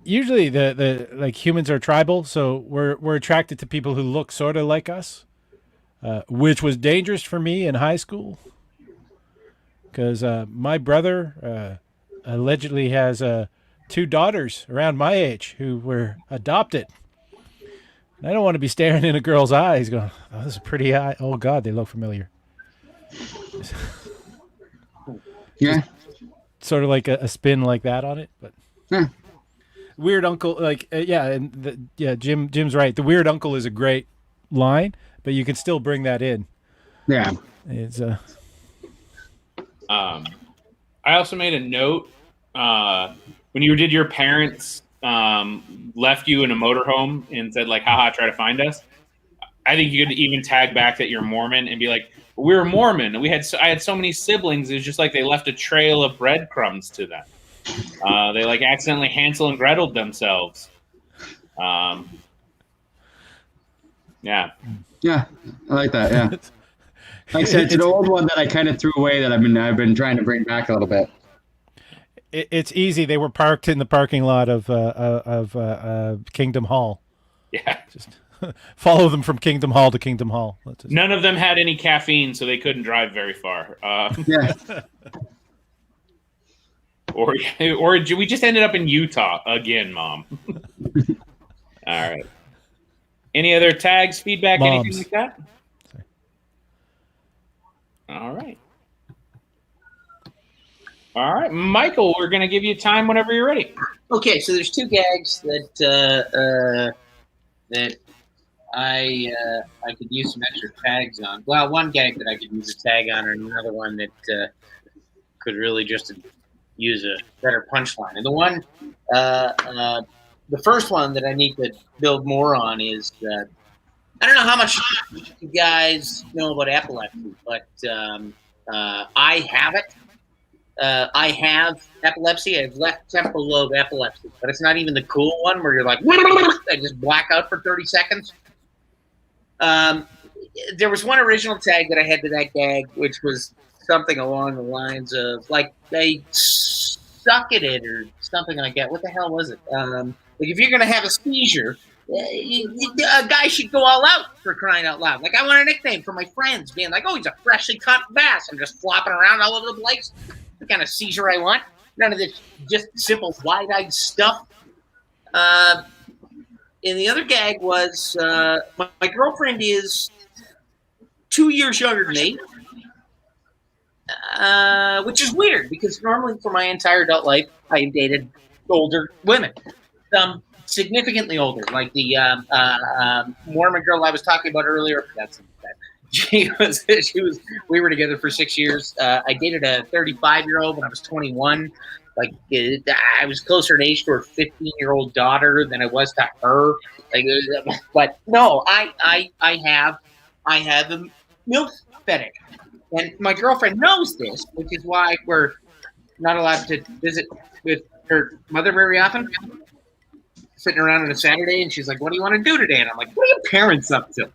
usually the like humans are tribal, so we're attracted to people who look sort of like us, which was dangerous for me in high school because my brother allegedly has two daughters around my age who were adopted. And I don't want to be staring in a girl's eyes going, oh, this is a pretty eye. Oh, God, they look familiar. Yeah. Sort of like a spin like that on it. But Yeah. weird uncle, like, Jim's right. The weird uncle is a great line, but you can still bring that in. Yeah. It's I also made a note when you did your parents left you in a motorhome and said like, haha, try to find us. I think you could even tag back that you're Mormon and be like, we're Mormon. I had so many siblings. It's just like they left a trail of breadcrumbs to them. They like accidentally Hansel and Gretel'd themselves. Yeah. Yeah. I like that. Yeah. Like I said, it's an old one that I kind of threw away that I've been trying to bring back a little bit. It's easy. They were parked in the parking lot of Kingdom Hall. Yeah. Just follow them from Kingdom Hall to Kingdom Hall. None of them had any caffeine, so they couldn't drive very far. Yeah. Or we just ended up in Utah again, Mom. All right. Any other tags, feedback, Moms. anything like that? Sorry. All right. All right, Michael, we're going to give you time whenever you're ready. Okay, so there's two gags that I could use some extra tags on. Well, one gag that I could use a tag on, and another one that could really just use a better punchline. And the first one that I need to build more on is I don't know how much you guys know about epilepsy, but I have it. I have epilepsy. I have left temporal lobe epilepsy, but it's not even the cool one where you're like, I just black out for 30 seconds. There was one original tag that I had to that gag, which was something along the lines of like they suck at it or something like that. What the hell was it? Like if you're gonna have a seizure, a guy should go all out, for crying out loud. Like I want a nickname for my friends, being like, "Oh, he's a freshly caught bass." I'm just flopping around all over the place. The kind of seizure I want. None of this just simple wide-eyed stuff. And the other gag was my girlfriend is 2 years younger than me, which is weird because normally for my entire adult life I have dated older women, significantly older, like the Mormon girl I was talking about earlier. That's that. We were together for 6 years. I dated a 35-year-old when I was 21. Like I was closer in age to her 15-year-old daughter than I was to her. Like, but no, I have a MILF fetish, and my girlfriend knows this, which is why we're not allowed to visit with her mother very often. Sitting around on a Saturday, and she's like, "What do you want to do today?" And I'm like, "What are your parents up to?"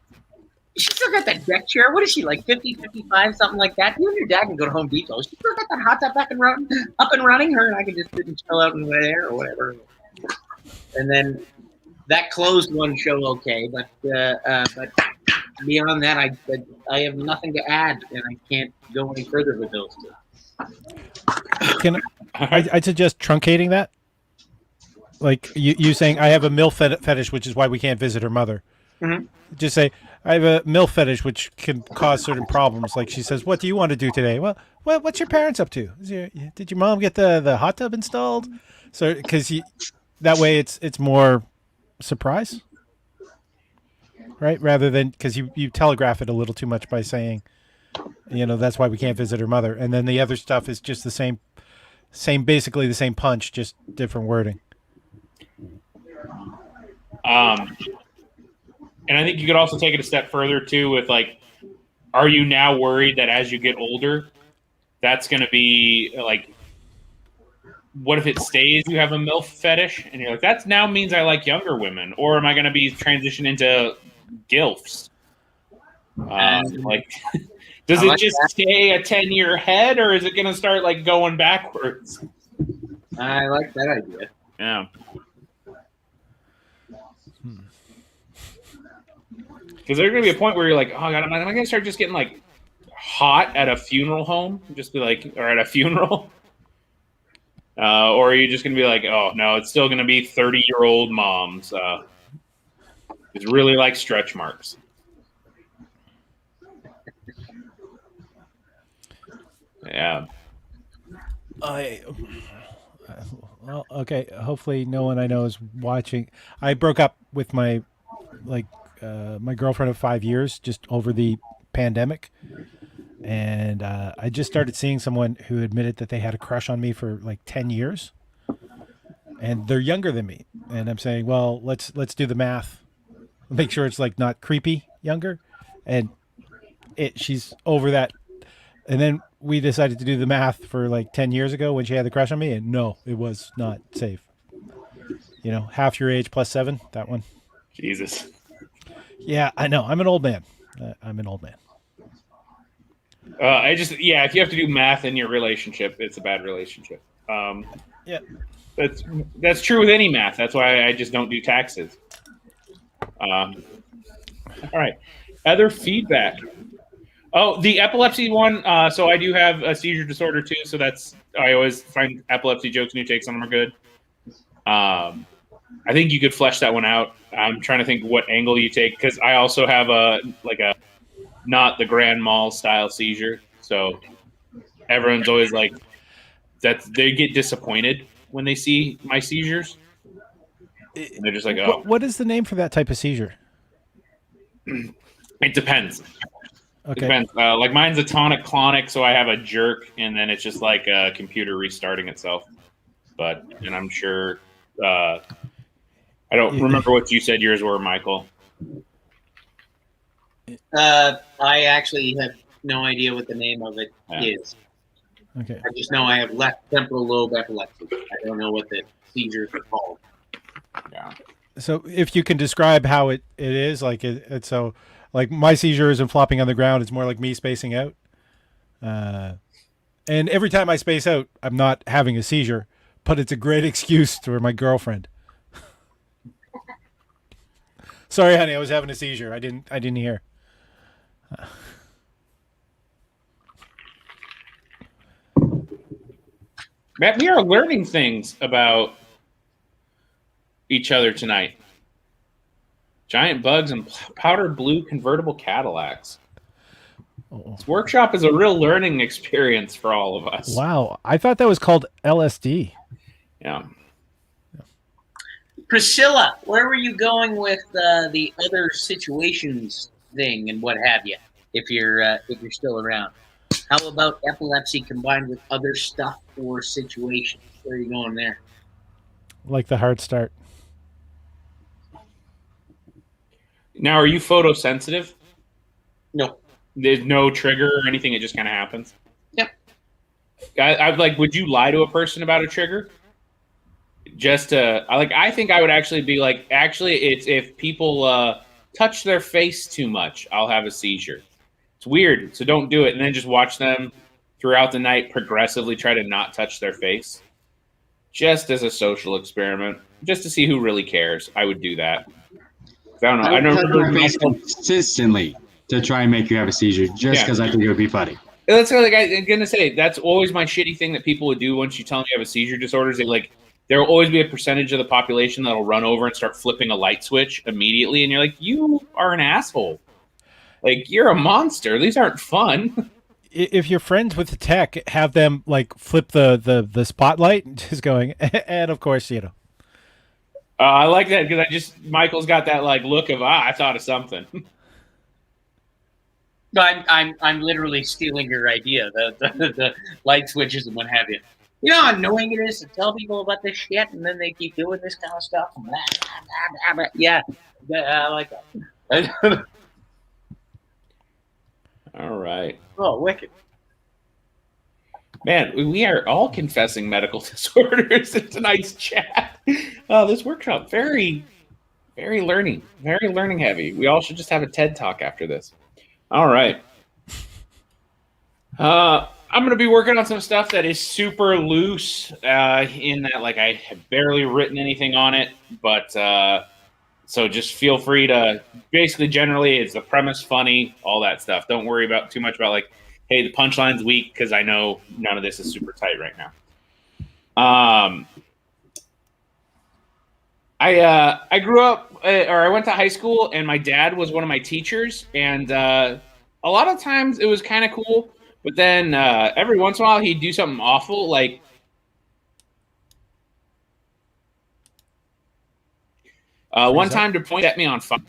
She still got that deck chair. What is she, like 50, 55, something like that? You and your dad can go to Home Depot. She still got that hot tub up and running. Her and I can just sit and chill out in there or whatever. And then that closed one show okay, but beyond that, I have nothing to add, and I can't go any further with those two. Can I suggest truncating that? Like you saying, I have a MILF fetish, which is why we can't visit her mother. Mm-hmm. Just say, I have a MILF fetish, which can cause certain problems. Like she says, what do you want to do today? Well, what's your parents up to? Did your mom get the hot tub installed? So, because that way it's more surprise, right? Rather than because you telegraph it a little too much by saying, that's why we can't visit her mother, and then the other stuff is just the basically the same punch, just different wording. And I think you could also take it a step further too with like, are you now worried that as you get older, that's going to be like, what if it stays? You have a MILF fetish, and you're like, that now means I like younger women, or am I going to be transitioned into GILFs? Like, does it just stay a 10-year head, or is it going to start like going backwards? I like that idea. Yeah. Because there's going to be a point where you're like, oh, God, am I going to start just getting, like, hot at a funeral home? Just be like, or at a funeral? Or are you just going to be like, oh, no, it's still going to be 30-year-old moms. It's really like stretch marks. Yeah. Well, okay. Hopefully no one I know is watching. I broke up with my girlfriend of 5 years just over the pandemic. And I just started seeing someone who admitted that they had a crush on me for like 10 years. And they're younger than me. And I'm saying, well, let's do the math. Make sure it's like not creepy younger. And she's over that. And then we decided to do the math for like 10 years ago when she had the crush on me. And no, it was not safe. Half your age plus 7, that one. Jesus. Yeah, I know. I'm an old man. If you have to do math in your relationship, it's a bad relationship. Yeah. That's true with any math. That's why I just don't do taxes. All right. Other feedback. Oh, the epilepsy one. So I do have a seizure disorder too. So I always find epilepsy jokes and new takes on them are good. I think you could flesh that one out. I'm trying to think what angle you take because I also have a not the grand mal style seizure. So everyone's always like they get disappointed when they see my seizures. And they're just like, oh. What is the name for that type of seizure? It depends. Okay. It depends. Like mine's a tonic-clonic, so I have a jerk, and then it's just like a computer restarting itself. And I'm sure I don't remember what you said yours were, Michael. I actually have no idea what the name of it is. Okay. I just know I have left temporal lobe epilepsy. I don't know what the seizures are called. Yeah. So if you can describe how it is, like it's so like my seizure isn't flopping on the ground, it's more like me spacing out. And every time I space out, I'm not having a seizure, but it's a great excuse for my girlfriend. Sorry, honey, I was having a seizure. I didn't hear. Matt, we are learning things about each other tonight. Giant bugs and powder blue convertible Cadillacs. This workshop is a real learning experience for all of us. Wow. I thought that was called LSD. Yeah. Priscilla, where were you going with the other situations thing and what have you? If you're still around, how about epilepsy combined with other stuff or situations? Where are you going there? Like the hard start. Now, are you photosensitive? No. There's no trigger or anything. It just kind of happens. Yep. I'd like. Would you lie to a person about a trigger? Just I think I would actually be like, actually, it's if people touch their face too much, I'll have a seizure. It's weird, so don't do it. And then just watch them throughout the night progressively try to not touch their face, just as a social experiment, just to see who really cares. I would do that. I don't know. I don't remember face consistently to try and make you have a seizure, just because I think it would be funny. That's like I'm gonna say. That's always my shitty thing that people would do once you tell them you have a seizure disorder. Is there will always be a percentage of the population that'll run over and start flipping a light switch immediately, and you're like, you are an asshole. Like, you're a monster. These aren't fun. If you're friends with the tech, have them like flip the spotlight, just going, and of course, I like that because Michael's got that like look of I thought of something. No, I'm literally stealing your idea, the light switches and what have you. You know how annoying it is to tell people about this shit, and then they keep doing this kind of stuff. Yeah, I like that. All right. Oh, wicked. Man, we are all confessing medical disorders in tonight's chat. This workshop, very, very learning heavy. We all should just have a TED Talk after this. All right. I'm going to be working on some stuff that is super loose in that, like, I have barely written anything on it, but so just feel free to, basically, generally, it's the premise funny, all that stuff. Don't worry about too much about, like, hey, the punchline's weak, because I know none of this is super tight right now. I grew up, or I went to high school, and my dad was one of my teachers, and a lot of times it was kind of cool, but then every once in a while he'd do something awful, like one time to point at me on fire.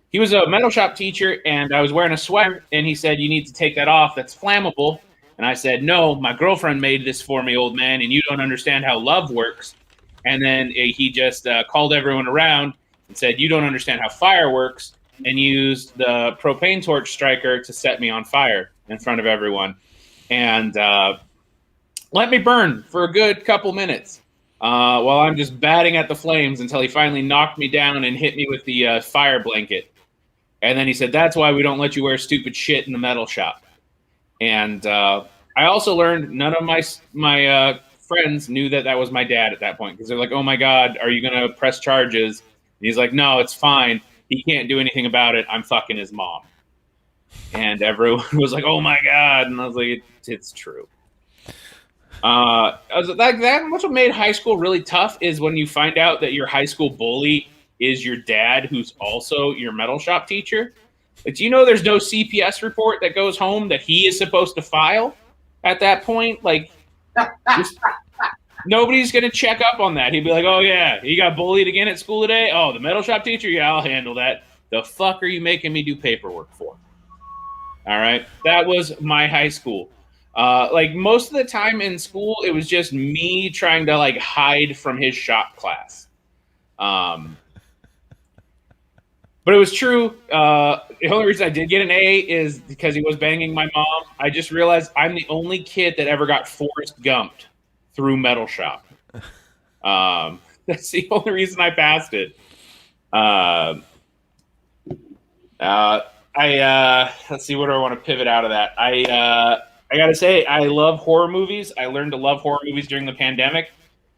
He was a metal shop teacher, and I was wearing a sweater, and he said, "You need to take that off. That's flammable." And I said, "No, my girlfriend made this for me, old man, and you don't understand how love works." And then he just called everyone around and said, "You don't understand how fire works," and used the propane torch striker to set me on fire in front of everyone. And let me burn for a good couple minutes while I'm just batting at the flames until he finally knocked me down and hit me with the fire blanket. And then he said, "That's why we don't let you wear stupid shit in the metal shop." And I also learned none of my friends knew that was my dad at that point, because they're like, "Oh my God, are you going to press charges?" And he's like, "No, it's fine. He can't do anything about it. I'm fucking his mom." And everyone was like, "Oh my God." And I was like, it's true. I was like, that's what made high school really tough, is when you find out that your high school bully is your dad, who's also your metal shop teacher. But do you know there's no CPS report that goes home that he is supposed to file at that point? Like, nobody's going to check up on that. He'd be like, "Oh, yeah, he got bullied again at school today? Oh, the metal shop teacher? Yeah, I'll handle that. The fuck are you making me do paperwork for?" All right? That was my high school. Like, most of the time in school, it was just me trying to, like, hide from his shop class. But it was true. The only reason I did get an A is because he was banging my mom. I just realized I'm the only kid that ever got Forrest Gumped through metal shop. That's the only reason I passed it. Let's see, what do I want to pivot out of that? I gotta say, I love horror movies. I learned to love horror movies during the pandemic.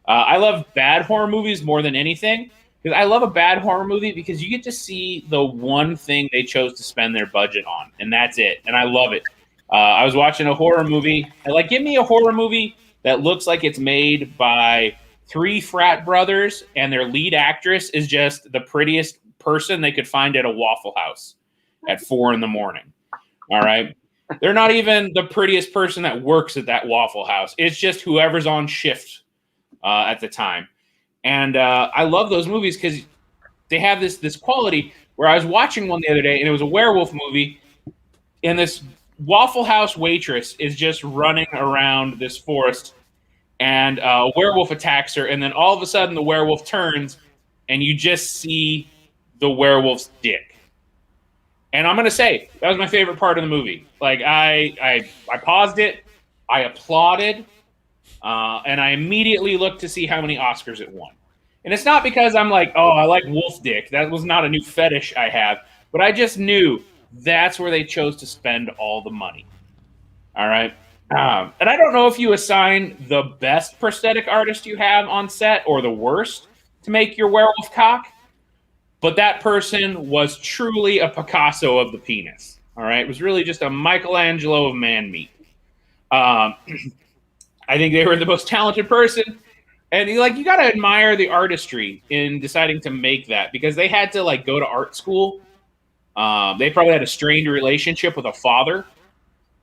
I love bad horror movies more than anything, because I love a bad horror movie because you get to see the one thing they chose to spend their budget on, and that's it. And I love it. I was watching a horror movie, and like, give me a horror movie that looks like it's made by 3 frat brothers, and their lead actress is just the prettiest person they could find at a Waffle House at 4 a.m. All right. They're not even the prettiest person that works at that Waffle House. It's just whoever's on shift at the time. And I love those movies because they have this quality, where I was watching one the other day, and it was a werewolf movie, and this Waffle House waitress is just running around this forest, and a werewolf attacks her, and then all of a sudden the werewolf turns, and you just see the werewolf's dick. And I'm going to say, that was my favorite part of the movie. Like, I paused it, I applauded, and I immediately looked to see how many Oscars it won. And it's not because I'm like, oh, I like wolf dick. That was not a new fetish I have. But I just knew that's where they chose to spend all the money. All right? And I don't know if you assign the best prosthetic artist you have on set or the worst to make your werewolf cock, but that person was truly a Picasso of the penis. All right? It was really just a Michelangelo of man meat. I think they were the most talented person. And you got to admire the artistry in deciding to make that, because they had to go to art school. They probably had a strained relationship with a father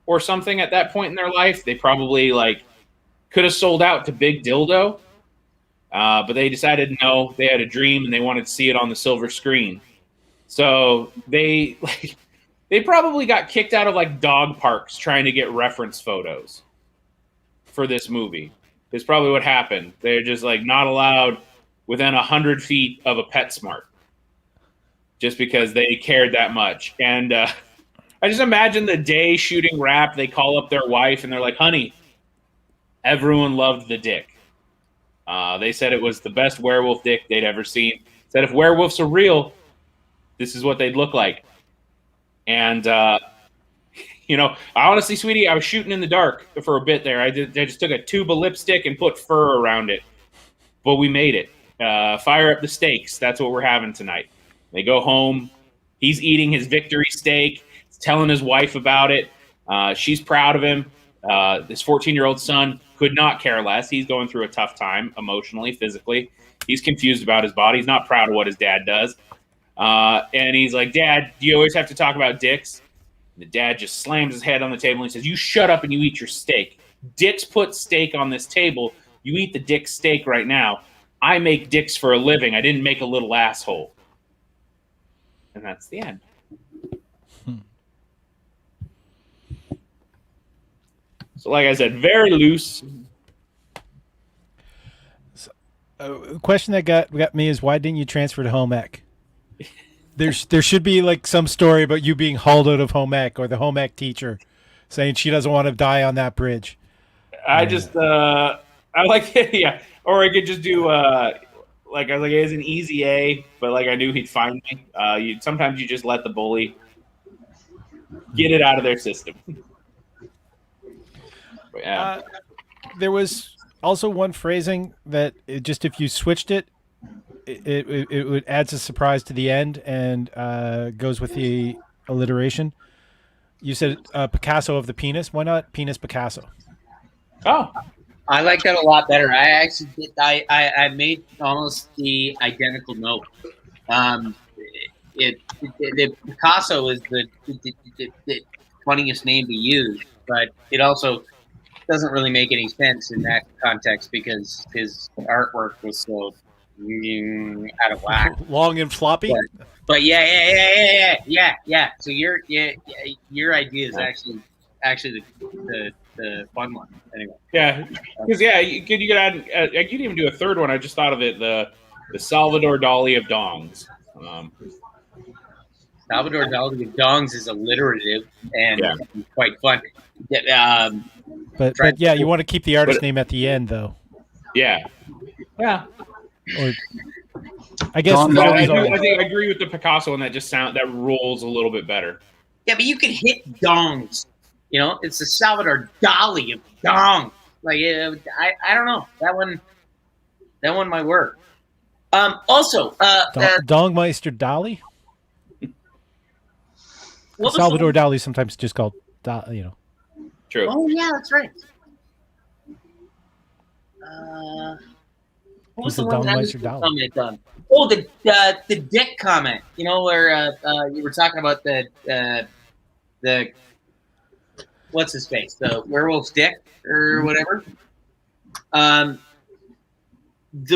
or something at that point in their life. They probably could have sold out to Big Dildo. But they decided no, they had a dream and they wanted to see it on the silver screen. So they probably got kicked out of like dog parks trying to get reference photos for this movie. Is probably what happened. They're just like not allowed within 100 feet of a PetSmart just because they cared that much. And I just imagine the day shooting Wrap, they call up their wife and they're like, honey, everyone loved the dick. They said it was the best werewolf dick they'd ever seen. Said if werewolves are real, this is what they'd look like. And, honestly, sweetie, I was shooting in the dark for a bit there. I just took a tube of lipstick and put fur around it. But we made it. Fire up the steaks. That's what we're having tonight. They go home. He's eating his victory steak. He's telling his wife about it. She's proud of him. This 14-year-old son could not care less. He's going through a tough time emotionally, physically. He's confused about his body. He's not proud of what his dad does. And he's like, Dad, do you always have to talk about dicks? And the dad just slams his head on the table and he says, you shut up and you eat your steak. Dicks put steak on this table. You eat the dick steak right now. I make dicks for a living. I didn't make a little asshole. And that's the end. So like I said, very loose. So, the question that got me is, why didn't you transfer to home ec? There should be like some story about you being hauled out of home ec, or the home ec teacher saying she doesn't want to die on that bridge. I like it, yeah. Or I could just do like I was like, it was an easy A, but like I knew he'd find me. Sometimes you just let the bully get it out of their system. But, yeah. There was also one phrasing that if you switched it would adds a surprise to the end and goes with the alliteration. You said Picasso of the penis. Why not penis Picasso? Oh, I like that a lot better. I actually did. I made almost the identical note. Picasso is the funniest name to use, but it also doesn't really make any sense in that context because his artwork was so out of whack, long and floppy. But yeah. So your idea is actually the fun one. Anyway. Yeah, because you could add. You could even do a third one. I just thought of it. The Salvador Dali of dongs. Salvador Dali of dongs is alliterative and quite fun. But yeah, you want to keep the artist name at the end, though. Yeah. Yeah. Or I guess I think I agree with the Picasso one. That rolls a little bit better. Yeah, but you can hit dongs. It's the Salvador Dali of dong. Like I don't know, that one might work. Also, Dongmeister Dali. Salvador Dali is sometimes just called True. Oh yeah, that's right. What was the one that was comment on? Oh, the dick comment. Where you were talking about the what's his face, the werewolf's dick or whatever. The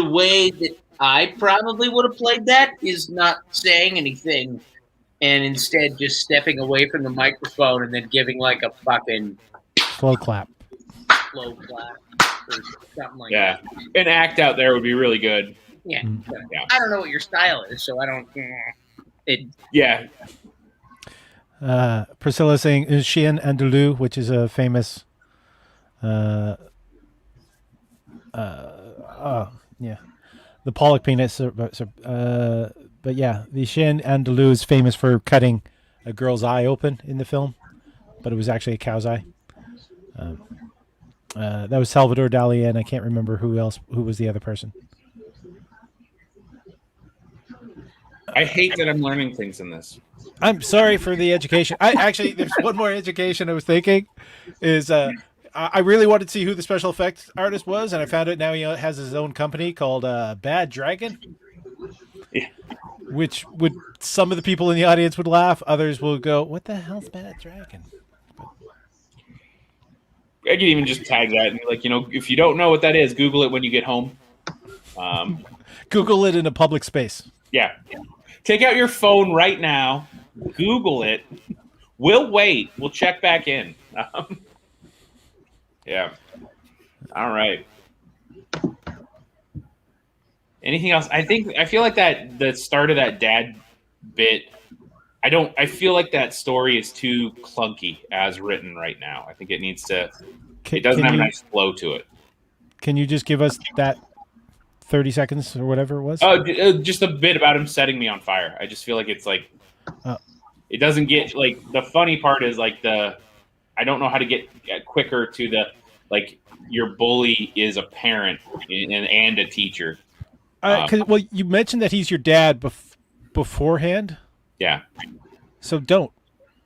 way that I probably would have played that is not saying anything, and instead just stepping away from the microphone and then giving like a fucking slow clap or something like that. Yeah, an act out there would be really good. Yeah. I don't know what your style is, so I don't. Yeah. Priscilla saying Chien Andalou, which is a famous. The Pollock penis. But yeah, the Chien Andalou is famous for cutting a girl's eye open in the film, but it was actually a cow's eye. That was Salvador Dali, and I can't remember who was the other person. I hate that I'm learning things in this. I'm sorry for the education. There's one more education I was thinking is I really wanted to see who the special effects artist was, and I found out now he has his own company called Bad Dragon. Yeah. Which would some of the people in the audience would laugh, others will go, "What the hell's Bad Dragon?" I could even just tag that and be like, if you don't know what that is, Google it when you get home. Google it in a public space. Yeah. Take out your phone right now. Google it. We'll wait. We'll check back in. Yeah. All right. Anything else? I feel like that the start of that dad bit. I feel like that story is too clunky as written right now. I think it needs to. It doesn't have a nice flow to it. Can you just give us that 30 seconds or whatever it was? Oh, just a bit about him setting me on fire. I just feel like it's like it doesn't get like the funny part is like I don't know how to get quicker to the like your bully is a parent and a teacher. Well, you mentioned that he's your dad beforehand. Yeah. So don't.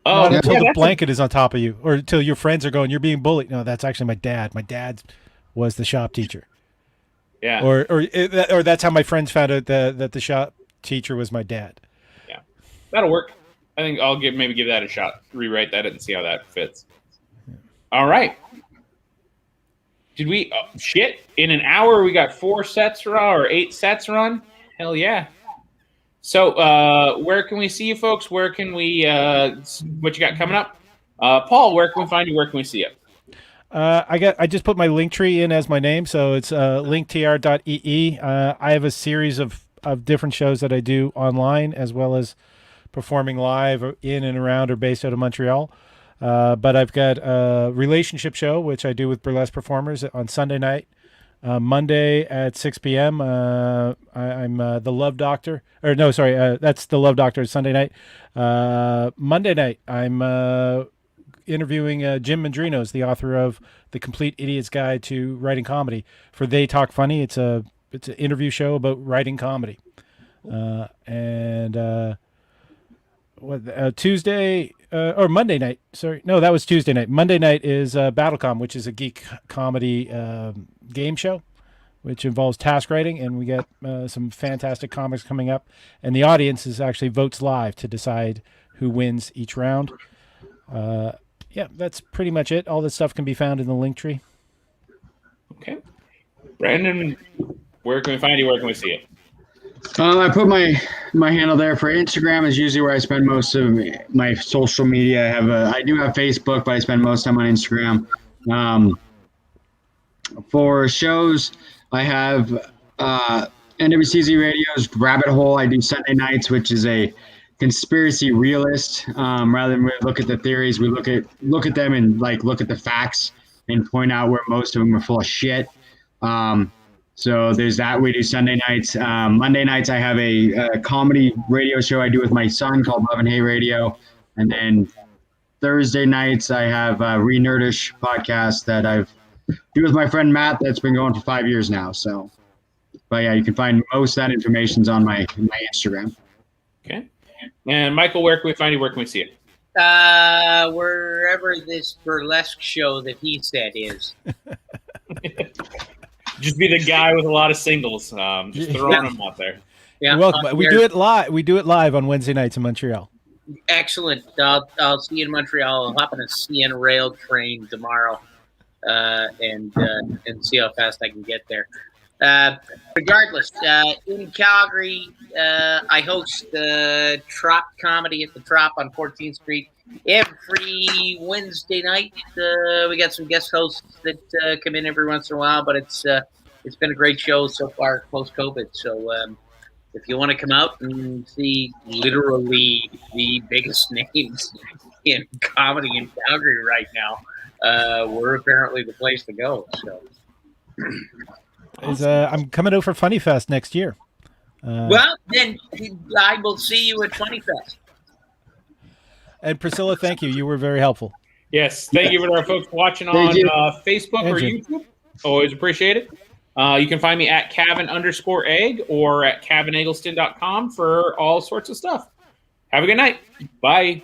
Not until the blanket is on top of you, or until your friends are going, you're being bullied. No, that's actually my dad. My dad was the shop teacher. Yeah. Or that's how my friends found out that the shop teacher was my dad. Yeah. That'll work. I think I'll maybe give that a shot. Rewrite that and see how that fits. All right. Did we in an hour we got 4 sets run or 8 sets run? Hell yeah. So where can we see you folks? Where can we what you got coming up? Paul, where can we find you? Where can we see you? I just put my link tree in as my name, so it's linktr.ee. I have a series of different shows that I do online as well as performing live in and around or based out of Montreal. But I've got a relationship show, which I do with burlesque performers on Sunday night. Monday at 6 p.m. I'm the Love Doctor. Or no, sorry, that's the Love Doctor Sunday night. Monday night, I'm interviewing Jim Mandrinos, the author of The Complete Idiot's Guide to Writing Comedy, for They Talk Funny. It's an interview show about writing comedy. Tuesday or Monday night. Sorry, no, that was Tuesday night. Monday night is BattleCom, which is a geek comedy game show, which involves task writing, and we get some fantastic comics coming up. And the audience actually votes live to decide who wins each round. Yeah, that's pretty much it. All this stuff can be found in the link tree. Okay, Brandon, where can we find you? Where can we see it? I put my handle there for Instagram is usually where I spend most of my social media. I do have Facebook, but I spend most of time on Instagram. For shows, I have NWCZ Radio's Rabbit Hole. I do Sunday nights, which is a conspiracy realist. Rather than look at the theories, we look at them and look at the facts and point out where most of them are full of shit. So there's that. We do Sunday nights. Monday nights, I have a comedy radio show I do with my son called Love and Hate Radio. And then Thursday nights, I have a Re-Nerdish podcast that I've do with my friend Matt that's been going for 5 years now. So, but yeah, you can find most of that information's on my Instagram. Okay. And Michael, where can we find you? Where can we see it? Wherever this burlesque show that he said is. Just be the guy with a lot of singles. Just throwing them out there. Yeah, you're welcome. We do it live. We do it live on Wednesday nights in Montreal. Excellent. I'll see you in Montreal. I'll hop on a CN rail train tomorrow, and see how fast I can get there. Regardless, in Calgary, I host the Trop Comedy at the Trop on 14th Street every Wednesday night. We got some guest hosts that come in every once in a while, but it's been a great show so far post-COVID. So if you want to come out and see literally the biggest names in comedy in Calgary right now, we're apparently the place to go. So. I'm coming out for Funny Fest next year. Well, then I will see you at Funny Fest. And Priscilla, thank you. You were very helpful. Yes, thank you for our folks watching on Facebook or YouTube. Always appreciate it. You can find me at Cavan_egg or at CavanEggleston.com for all sorts of stuff. Have a good night. Bye.